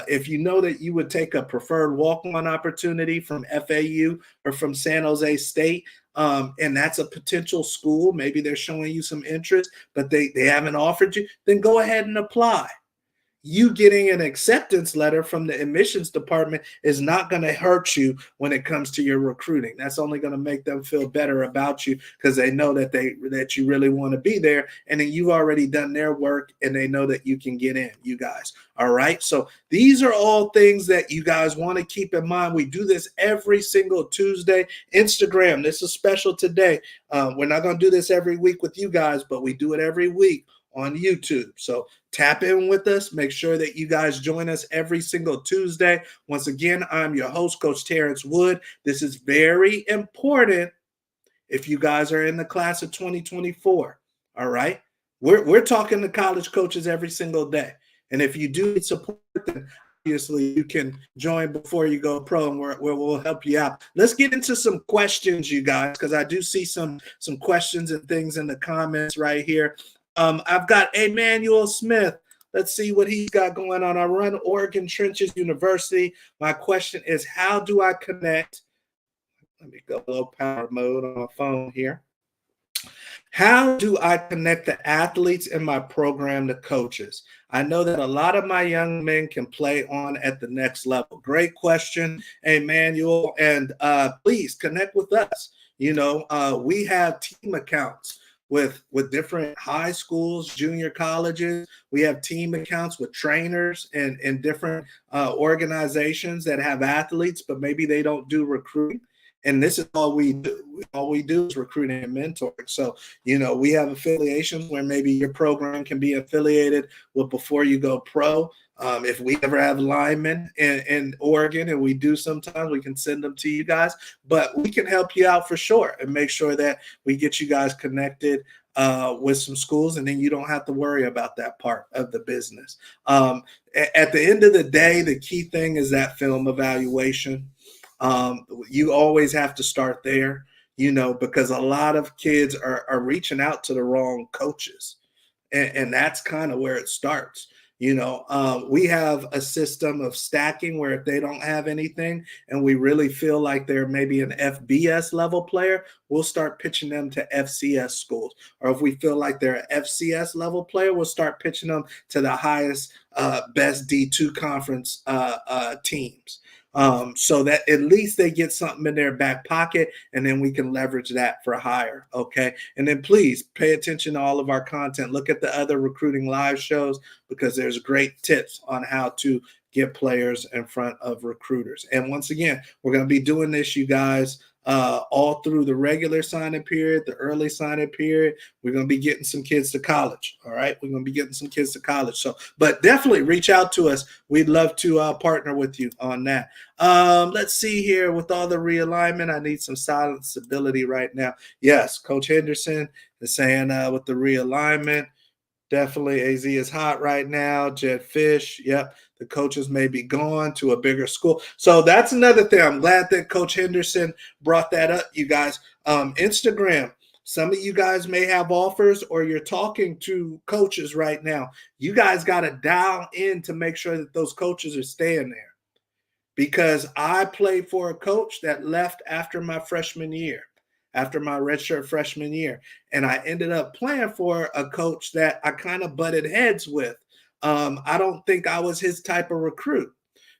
if you know that you would take a preferred walk-on opportunity from FAU or from San Jose State, and that's a potential school, maybe they're showing you some interest, but they haven't offered you, then go ahead and apply. You getting an acceptance letter from the admissions department is not going to hurt you when it comes to your recruiting. That's only going to make them feel better about you because they know that you really want to be there, and then you've already done their work and they know that you can get in, you guys. All right. So these are all things that you guys want to keep in mind. We do this every single Tuesday. Instagram, this is special today. We're not going to do this every week with you guys, but we do it every week on YouTube. So tap in with us. Make sure that you guys join us every single Tuesday. Once again, I'm your host, Coach Terrence Wood. This is very important if you guys are in the class of 2024. All right. We're talking to college coaches every single day. And if you do need support, then obviously you can join before you go pro, and we'll help you out. Let's get into some questions, you guys, because I do see some questions and things in the comments right here. I've got Emmanuel Smith. Let's see what he's got going on. I run Oregon Trenches University. My question is, how do I connect? Let me go low power mode on my phone here. How do I connect the athletes in my program to coaches? I know that a lot of my young men can play on at the next level. Great question, Emmanuel. And please connect with us. We have team accounts with different high schools, junior colleges. We have team accounts with trainers and different organizations that have athletes, but maybe they don't do recruiting. And this is all we do. All we do is recruiting and mentoring. So, we have affiliations where maybe your program can be affiliated with Before You Go Pro. If we ever have linemen in Oregon, and we do sometimes, we can send them to you guys. But we can help you out for sure and make sure that we get you guys connected with some schools, and then you don't have to worry about that part of the business. At the end of the day, the key thing is that film evaluation. You always have to start there, because a lot of kids are reaching out to the wrong coaches. And that's kind of where it starts. We have a system of stacking where if they don't have anything and we really feel like they're maybe an FBS level player, we'll start pitching them to FCS schools. Or if we feel like they're an FCS level player, we'll start pitching them to the highest, best D2 conference teams. So that at least they get something in their back pocket, and then we can leverage that for hire. Okay. And then please pay attention to all of our content. Look at the other recruiting live shows, because there's great tips on how to get players in front of recruiters. And once again, we're going to be doing this, you guys, all through the regular sign-in period, the early sign-in period. We're going to be getting some kids to college. All right. We're going to be getting some kids to college. So, but definitely reach out to us. We'd love to partner with you on that. Let's see here. With all the realignment, I need some silent stability right now. Yes, Coach Henderson is saying with the realignment, definitely AZ is hot right now. Jed Fish, yep. The coaches may be gone to a bigger school. So that's another thing. I'm glad that Coach Henderson brought that up, you guys. Instagram. Some of you guys may have offers, or you're talking to coaches right now. You guys got to dial in to make sure that those coaches are staying there. Because I played for a coach that left after my freshman year, after my redshirt freshman year. And I ended up playing for a coach that I kind of butted heads with. I don't think I was his type of recruit,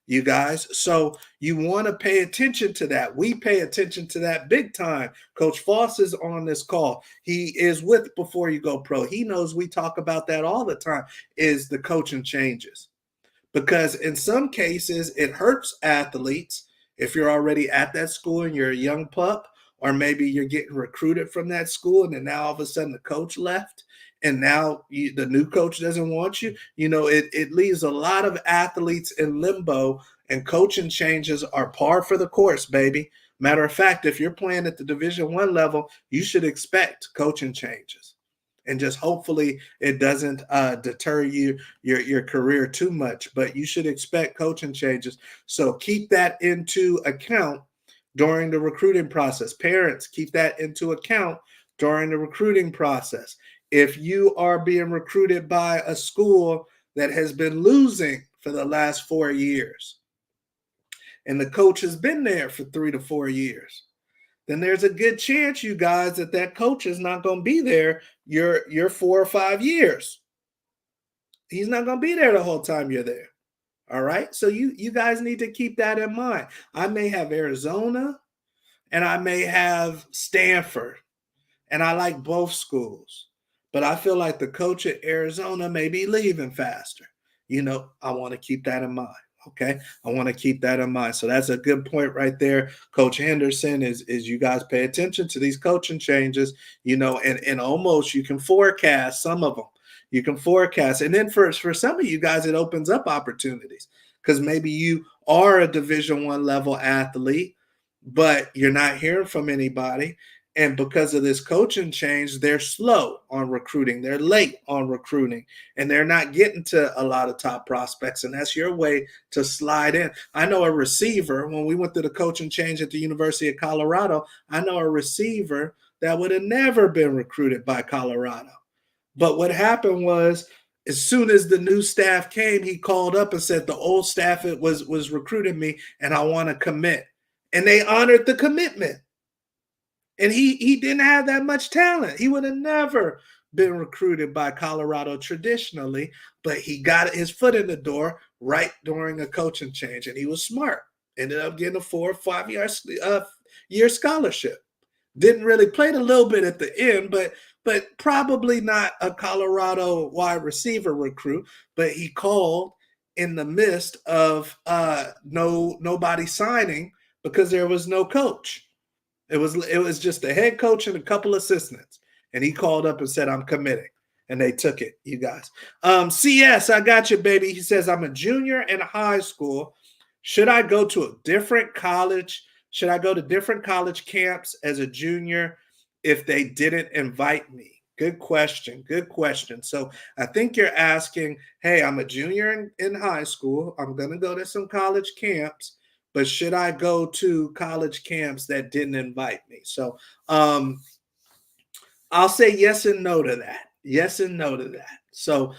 you guys. So you want to pay attention to that. We pay attention to that big time. Coach Foss is on this call. He is with Before You Go Pro. He knows we talk about that all the time, is the coaching changes. Because in some cases, it hurts athletes if you're already at that school and you're a young pup, or maybe you're getting recruited from that school, and then now all of a sudden the coach left, and now the new coach doesn't want you. It leaves a lot of athletes in limbo, and coaching changes are par for the course, baby. Matter of fact, if you're playing at the Division I level, you should expect coaching changes. And just hopefully it doesn't deter your career too much, but you should expect coaching changes. So keep that into account during the recruiting process. Parents, keep that into account during the recruiting process. If you are being recruited by a school that has been losing for the last 4 years, and the coach has been there for 3 to 4 years, then there's a good chance, you guys, that coach is not going to be there your 4 or 5 years. He's not going to be there the whole time you're there. All right. So you guys need to keep that in mind. I may have Arizona and I may have Stanford, and I like both schools, but I feel like the coach at Arizona may be leaving faster. I want to keep that in mind. Okay. I want to keep that in mind. So that's a good point right there. Coach Henderson is you guys pay attention to these coaching changes, and almost you can forecast some of them. You can forecast. And then for some of you guys, it opens up opportunities, because maybe you are a Division I level athlete, but you're not hearing from anybody. And because of this coaching change, they're slow on recruiting. They're late on recruiting, and they're not getting to a lot of top prospects. And that's your way to slide in. I know a receiver, when we went through the coaching change at the University of Colorado, I know a receiver that would have never been recruited by Colorado. But what happened was, as soon as the new staff came, he called up and said, the old staff was recruiting me, and I want to commit. And they honored the commitment. And he didn't have that much talent. He would have never been recruited by Colorado traditionally, but he got his foot in the door right during a coaching change, and he was smart. Ended up getting a 4 or 5 year scholarship. Didn't really played a little bit at the end, but probably not a Colorado wide receiver recruit. But he called in the midst of nobody signing because there was no coach. It was just a head coach and a couple assistants, and he called up and said, "I'm committing," and they took it. You guys, CS, I got you, baby. He says, "I'm a junior in high school. Should I go to a different college? Should I go to different college camps as a junior if they didn't invite me?" Good question. Good question. So I think you're asking, hey, I'm a junior in high school. I'm going to go to some college camps, but should I go to college camps that didn't invite me? So I'll say yes and no to that. Yes and no to that. So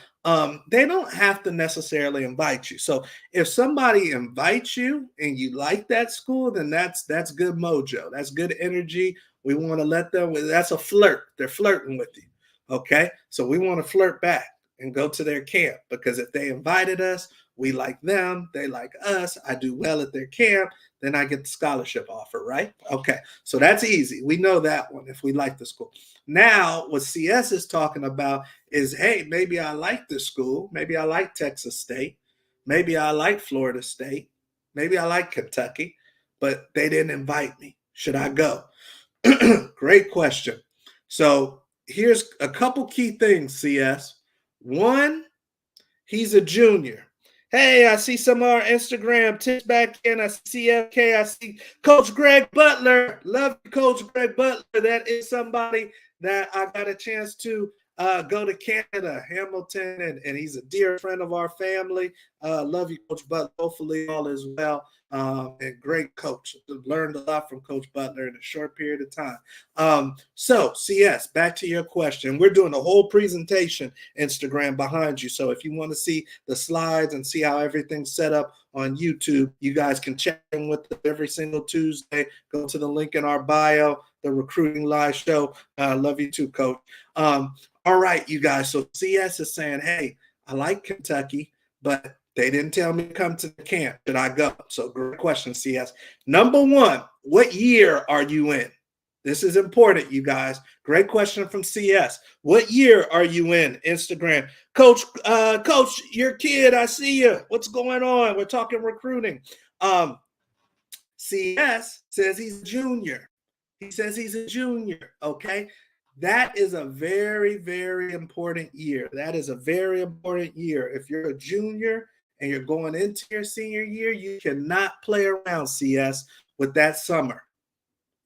they don't have to necessarily invite you. So if somebody invites you and you like that school, then that's good mojo. That's good energy. We want to let them. That's a flirt. They're flirting with you. Okay, so we want to flirt back and go to their camp, because if they invited us, we like them, they like us. I do well at their camp, then I get the scholarship offer, right? Okay, so that's easy. We know that one if we like the school. Now, what CS is talking about is, hey, maybe I like this school. Maybe I like Texas State. Maybe I like Florida State. Maybe I like Kentucky, but they didn't invite me. Should I go? Great question. So here's a couple key things, CS. One, he's a junior. Hey, I see some of our Instagram tips back in. I see FK. I see Coach Greg Butler. Love you, Coach Greg Butler. That is somebody that I got a chance to go to Canada, Hamilton, and he's a dear friend of our family. Love you, Coach Butler. Hopefully all is well. And great coach. Learned a lot from Coach Butler in a short period of time. So, CS, back to your question. We're doing a whole presentation Instagram behind you. So if you want to see the slides and see how everything's set up on YouTube, you guys can check in with us every single Tuesday. Go to the link in our bio, the Recruiting Live Show. Love you too, Coach. All right, you guys. So CS is saying, hey, I like Kentucky, but they didn't tell me to come to the camp. Should I go? So great question, CS. Number one, what year are you in? This is important, you guys. Great question from CS. What year are you in? Instagram. Coach, your kid, I see you. What's going on? We're talking recruiting. CS says he's a junior. He says he's a junior, okay? That is a very, very important year. That is a very important year. If you're a junior and you're going into your senior year, you cannot play around, CS, with that summer.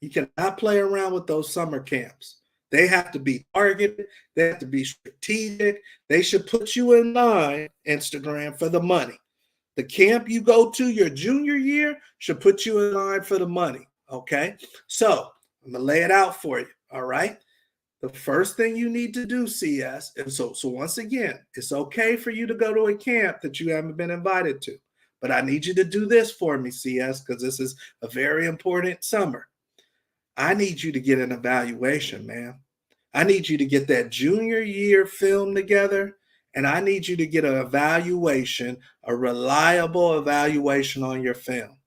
You cannot play around with those summer camps. They have to be targeted. They have to be strategic. They should put you in line, Instagram, for the money. The camp you go to your junior year should put you in line for the money, okay? So I'm going to lay it out for you, all right? The first thing you need to do, CS, and so once again, it's okay for you to go to a camp that you haven't been invited to, but I need you to do this for me, CS, because this is a very important summer. I need you to get an evaluation, man. I need you to get that junior year film together, and I need you to get an evaluation, a reliable evaluation on your film.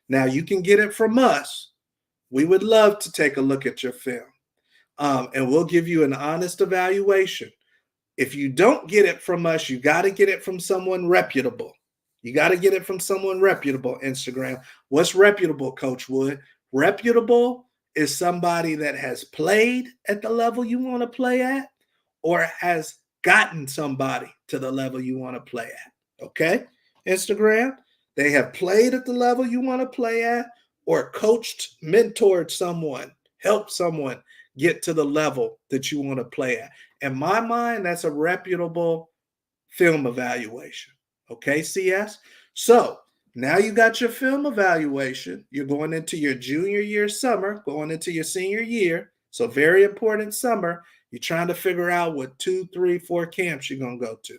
Now, you can get it from us. We would love to take a look at your film. And we'll give you an honest evaluation. If you don't get it from us, you got to get it from someone reputable. You got to get it from someone reputable, Instagram. What's reputable, Coach Wood? Reputable is somebody that has played at the level you want to play at or has gotten somebody to the level you want to play at. Okay, Instagram? They have played at the level you want to play at or coached, mentored someone, helped someone get to the level that you want to play at. In my mind, that's a reputable film evaluation. Okay, CS? So now you got your film evaluation. You're going into your junior year summer, going into your senior year. So very important summer. You're trying to figure out what 2, 3, 4 camps you're going to go to.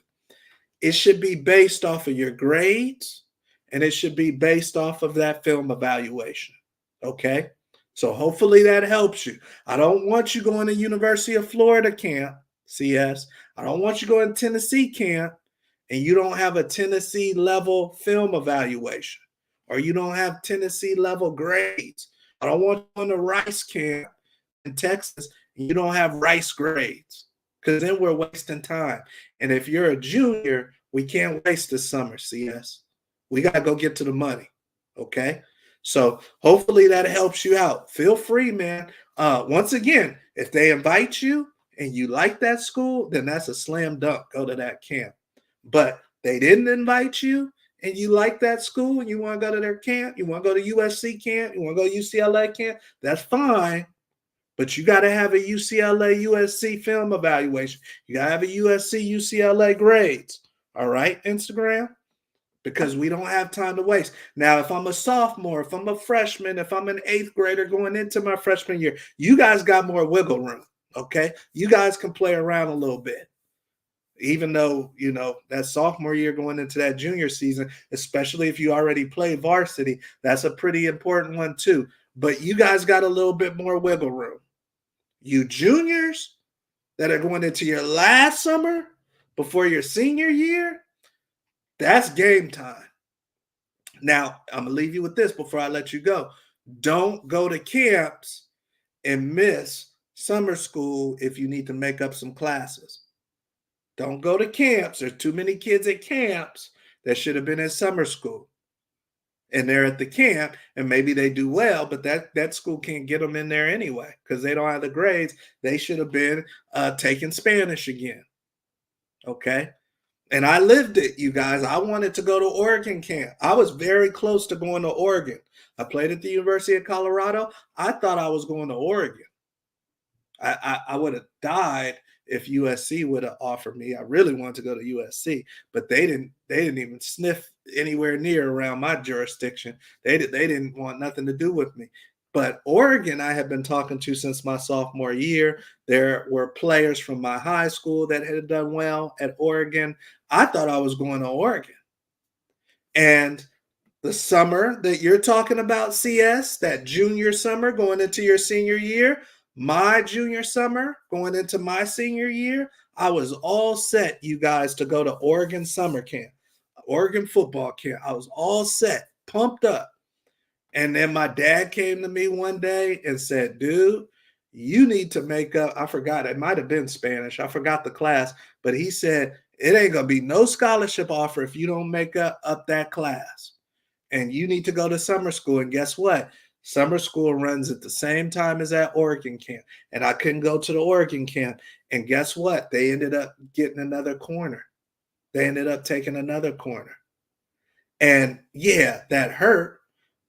It should be based off of your grades, and it should be based off of that film evaluation. Okay? So hopefully that helps you. I don't want you going to University of Florida camp, CS. I don't want you going to Tennessee camp and you don't have a Tennessee level film evaluation or you don't have Tennessee level grades. I don't want you on the Rice camp in Texas and you don't have Rice grades because then we're wasting time. And if you're a junior, we can't waste the summer, CS. We got to go get to the money. Okay. So hopefully that helps you out. Feel free, man. Once again, if they invite you and you like that school, then that's a slam dunk. Go to that camp. But they didn't invite you and you like that school and you want to go to their camp, you want to go to USC camp, you want to go to UCLA camp, that's fine. But you got to have a UCLA USC film evaluation. You got to have a USC UCLA grades. All right, Instagram? Because we don't have time to waste. Now, if I'm a sophomore, if I'm a freshman, if I'm an eighth grader going into my freshman year, you guys got more wiggle room, okay? You guys can play around a little bit. Even though, you know, that sophomore year going into that junior season, especially if you already play varsity, that's a pretty important one too. But you guys got a little bit more wiggle room. You juniors that are going into your last summer before your senior year, that's game time. Now, I'm going to leave you with this before I let you go. Don't go to camps and miss summer school if you need to make up some classes. Don't go to camps. There's too many kids at camps that should have been in summer school. And they're at the camp, and maybe they do well, but that school can't get them in there anyway because they don't have the grades. They should have been taking Spanish again. Okay? And I lived it, you guys. I wanted to go to Oregon camp. I was very close to going to Oregon. I played at the University of Colorado. I thought I was going to Oregon. I would have died if USC would have offered me. I really wanted to go to USC, but they didn't even sniff anywhere near around my jurisdiction. They didn't want nothing to do with me. But Oregon, I have been talking to since my sophomore year. There were players from my high school that had done well at Oregon. I thought I was going to Oregon. And the summer that you're talking about, CS, that junior summer going into your senior year, my junior summer going into my senior year, I was all set, you guys, to go to Oregon summer camp, Oregon football camp. I was all set, pumped up. And then my dad came to me one day and said, dude, you need to make up. I forgot. It might have been Spanish. I forgot the class. But he said, it ain't going to be no scholarship offer if you don't make up that class. And you need to go to summer school. And guess what? Summer school runs at the same time as that Oregon camp. And I couldn't go to the Oregon camp. And guess what? They ended up getting another corner. They ended up taking another corner. And yeah, that hurt.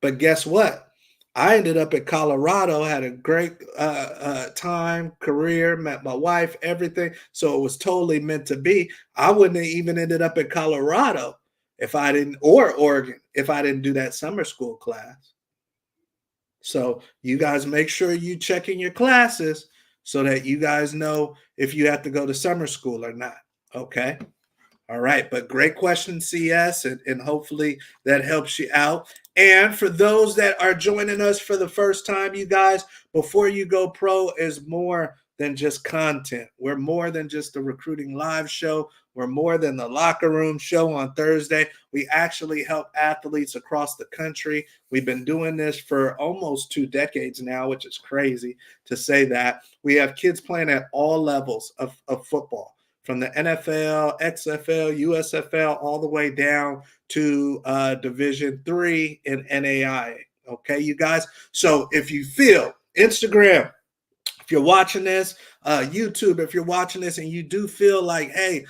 But guess what? I ended up at Colorado, had a great time, career, met my wife, everything. So it was totally meant to be. I wouldn't have even ended up at Colorado if I didn't, or Oregon, if I didn't do that summer school class. So you guys make sure you check in your classes so that you guys know if you have to go to summer school or not. Okay. All right, but great question, CS, and hopefully that helps you out. And for those that are joining us for the first time, you guys, Before You Go Pro is more than just content. We're more than just a recruiting live show. We're more than the locker room show on Thursday. We actually help athletes across the country. We've been doing this for almost 2 decades now, which is crazy to say that. We have kids playing at all levels of football, from the NFL, XFL, USFL, all the way down to Division III and NAIA. Okay, you guys? So if you feel, Instagram, if you're watching this, YouTube, if you're watching this and you do feel like, hey,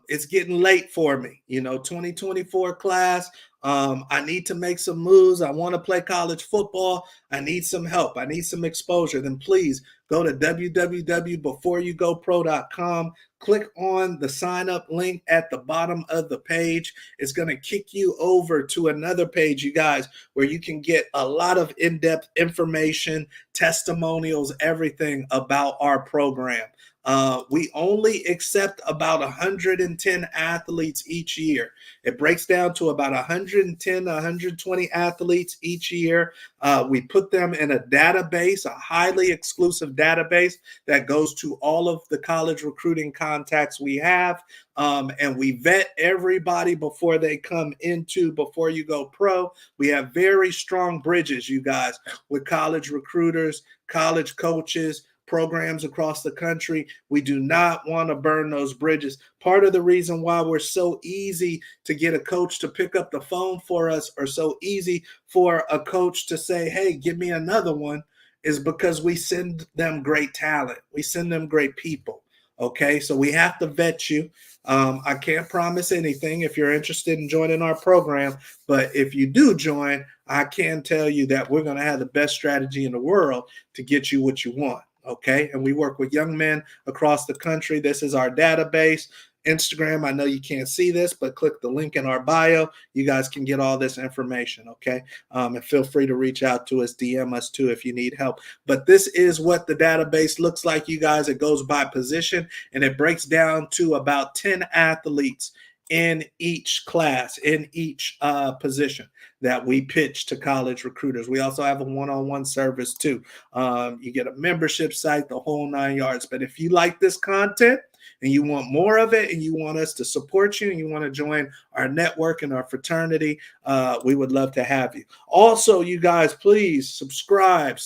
it's getting late for me, 2024 class, I need to make some moves. I want to play college football. I need some help. I need some exposure. Then please go to www.beforeyougopro.com. Click on the sign up link at the bottom of the page. It's going to kick you over to another page, you guys, where you can get a lot of in-depth information, testimonials, everything about our program. We only accept about 110 athletes each year. It breaks down to about 110 to 120 athletes each year. We put them in a database, a highly exclusive database that goes to all of the college recruiting contacts we have. And we vet everybody before they come into Before You Go Pro. We have very strong bridges, you guys, with college recruiters, college coaches, programs across the country. We do not want to burn those bridges. Part of the reason why we're so easy to get a coach to pick up the phone for us, or so easy for a coach to say, hey, give me another one, is because we send them great talent. We send them great people. Okay, so we have to vet you. I can't promise anything if you're interested in joining our program, but if you do join, I can tell you that we're going to have the best strategy in the world to get you what you want. Okay, and we work with young men across the country. This is our database. Instagram, I know you can't see this, but click the link in our bio. You guys can get all this information, okay? And feel free to reach out to us, DM us too if you need help. But this is what the database looks like, you guys. It goes by position, and it breaks down to about 10 athletes in each class, in each position that we pitch to college recruiters. We also have a one-on-one service too. You get a membership site, the whole 9 yards. But if you like this content and you want more of it, and you want us to support you, and you want to join our network and our fraternity, we would love to have you. Also, you guys, please subscribe,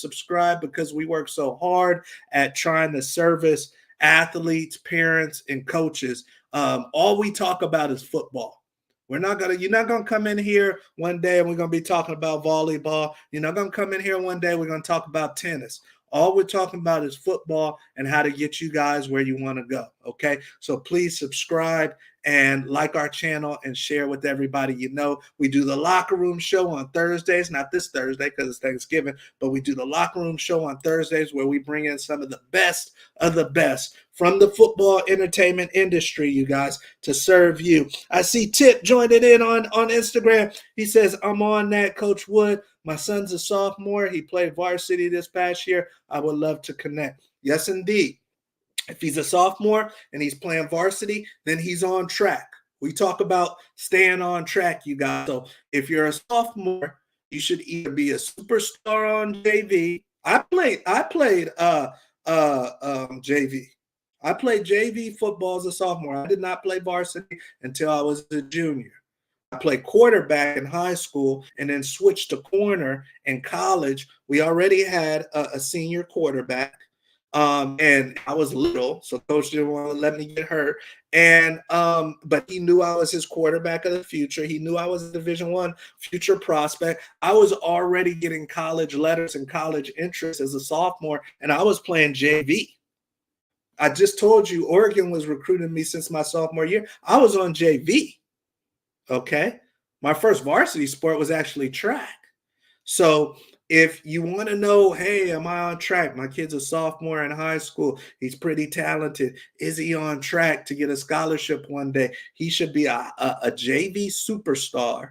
because we work so hard at trying to service athletes, parents, and coaches. All we talk about is football. You're not gonna come in here one day and we're gonna be talking about volleyball. You're not gonna come in here one day, we're gonna talk about tennis. All we're talking about is football and how to get you guys where you want to go. Okay. So please subscribe and like our channel and share with everybody you know. We do the locker room show on Thursdays, not this Thursday because it's Thanksgiving, but we do the locker room show on Thursdays where we bring in some of the best from the football entertainment industry, you guys, to serve you. I see Tip joining in on Instagram. He says, I'm on that, Coach Wood. My son's a sophomore. He played varsity this past year. I would love to connect. Yes, indeed. If he's a sophomore and he's playing varsity, then he's on track. We talk about staying on track, you guys. So if you're a sophomore, you should either be a superstar on JV. I played JV. I played JV football as a sophomore. I did not play varsity until I was a junior. I played quarterback in high school and then switched to corner in college. We already had a senior quarterback. And I was little, so coach didn't want to let me get hurt. And but he knew I was his quarterback of the future. He knew I was a Division I future prospect. I was already getting college letters and college interest as a sophomore, and I was playing JV. I just told you Oregon was recruiting me since my sophomore year. I was on JV. Okay. My first varsity sport was actually track. So if you want to know, hey, am I on track? My kid's a sophomore in high school. He's pretty talented. Is he on track to get a scholarship one day? He should be a JV superstar,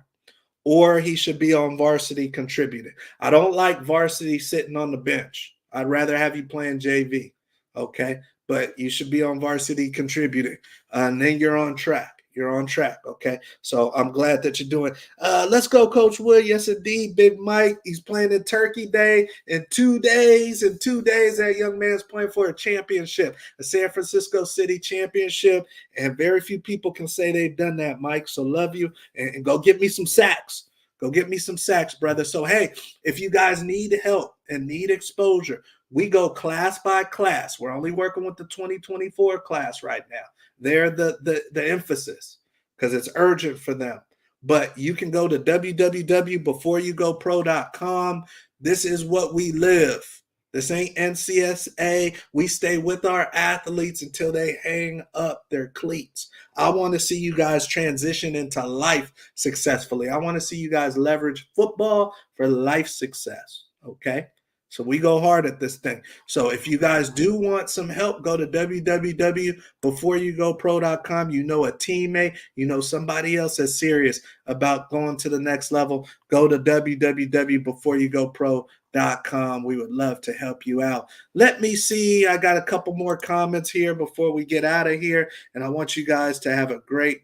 or he should be on varsity contributing. I don't like varsity sitting on the bench. I'd rather have you playing JV. Okay. But you should be on varsity contributing. And then you're on track. You're on track, okay? So I'm glad that you're doing. Let's go, Coach Wood. Yes, indeed. Big Mike, he's playing in Turkey Day in 2 days. In 2 days, that young man's playing for a championship, a San Francisco City championship, and very few people can say they've done that, Mike. So love you, and go get me some sacks. Go get me some sacks, brother. So, hey, if you guys need help and need exposure, we go class by class. We're only working with the 2024 class right now. They're the emphasis because it's urgent for them. But you can go to www.beforeyougopro.com. This is what we live. This ain't NCSA. We stay with our athletes until they hang up their cleats. I want to see you guys transition into life successfully. I want to see you guys leverage football for life success. Okay? So we go hard at this thing. So if you guys do want some help, go to www.beforeyougopro.com. You know a teammate, you know somebody else that's serious about going to the next level. Go to www.beforeyougopro.com. We would love to help you out. Let me see. I got a couple more comments here before we get out of here. And I want you guys to have a great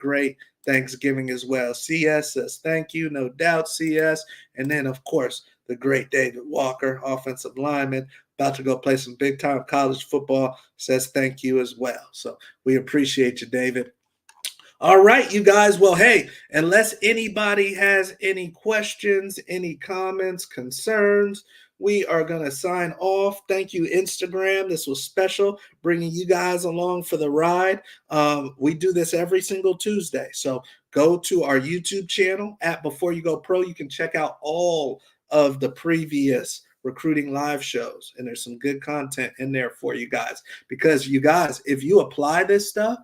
Thanksgiving as well. CS says thank you. No doubt, CS. And then, of course, the great David Walker, offensive lineman, about to go play some big-time college football, says thank you as well. So we appreciate you, David. All right, you guys. Well, hey, unless anybody has any questions, any comments, concerns, we are going to sign off. Thank you, Instagram. This was special, bringing you guys along for the ride. We do this every single Tuesday. So go to our YouTube channel at Before You Go Pro. You can check out all of the previous recruiting live shows. And there's some good content in there for you guys. Because you guys, if you apply this stuff,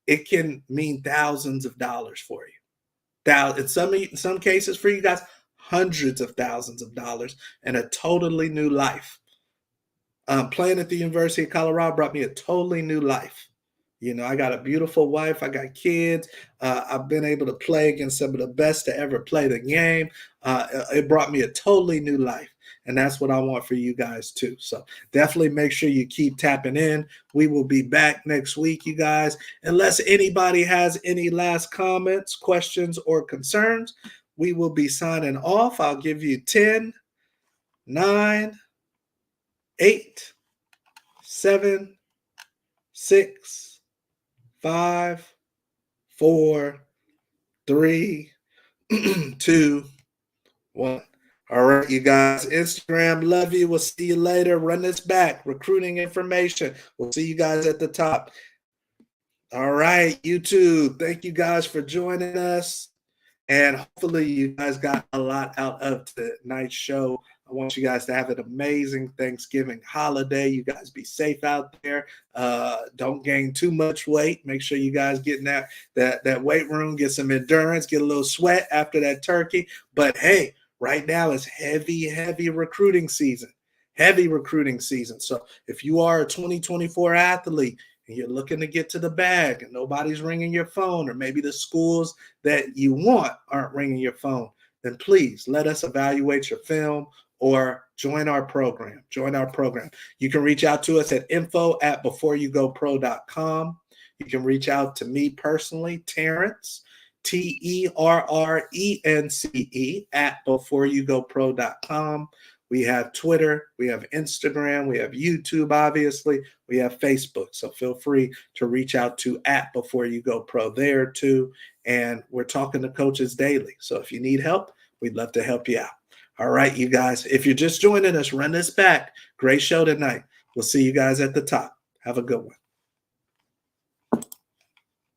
it can mean thousands of dollars for you. In some cases for you guys, hundreds of thousands of dollars and a totally new life. Playing at the University of Colorado brought me a totally new life. You know, I got a beautiful wife. I got kids. I've been able to play against some of the best to ever play the game. It brought me a totally new life. And that's what I want for you guys too. So definitely make sure you keep tapping in. We will be back next week, you guys. Unless anybody has any last comments, questions, or concerns, we will be signing off. I'll give you 10, 9, 8, 7, 6, 5, 4, 3, 2, 1. All right, you guys. Instagram, love you. We'll see you later. Run this back. Recruiting information. We'll see you guys at the top. All right, YouTube. Thank you guys for joining us. And hopefully you guys got a lot out of tonight's show. I want you guys to have an amazing Thanksgiving holiday. You guys be safe out there. Don't gain too much weight. Make sure you guys get in that weight room, get some endurance, get a little sweat after that turkey. But hey, right now is heavy recruiting season. Heavy recruiting season. So if you are a 2024 athlete and you're looking to get to the bag and nobody's ringing your phone, or maybe the schools that you want aren't ringing your phone, then please let us evaluate your film or join our program. Join our program. You can reach out to us at info@beforeyougopro.com. You can reach out to me personally, Terrence, TERRENCE, at beforeyougopro.com. We have Twitter, we have Instagram, we have YouTube, obviously, we have Facebook. So feel free to reach out to at Before You Go Pro there too. And we're talking to coaches daily. So if you need help, we'd love to help you out. All right, you guys, if you're just joining us, run this back. Great show tonight. We'll see you guys at the top. Have a good one.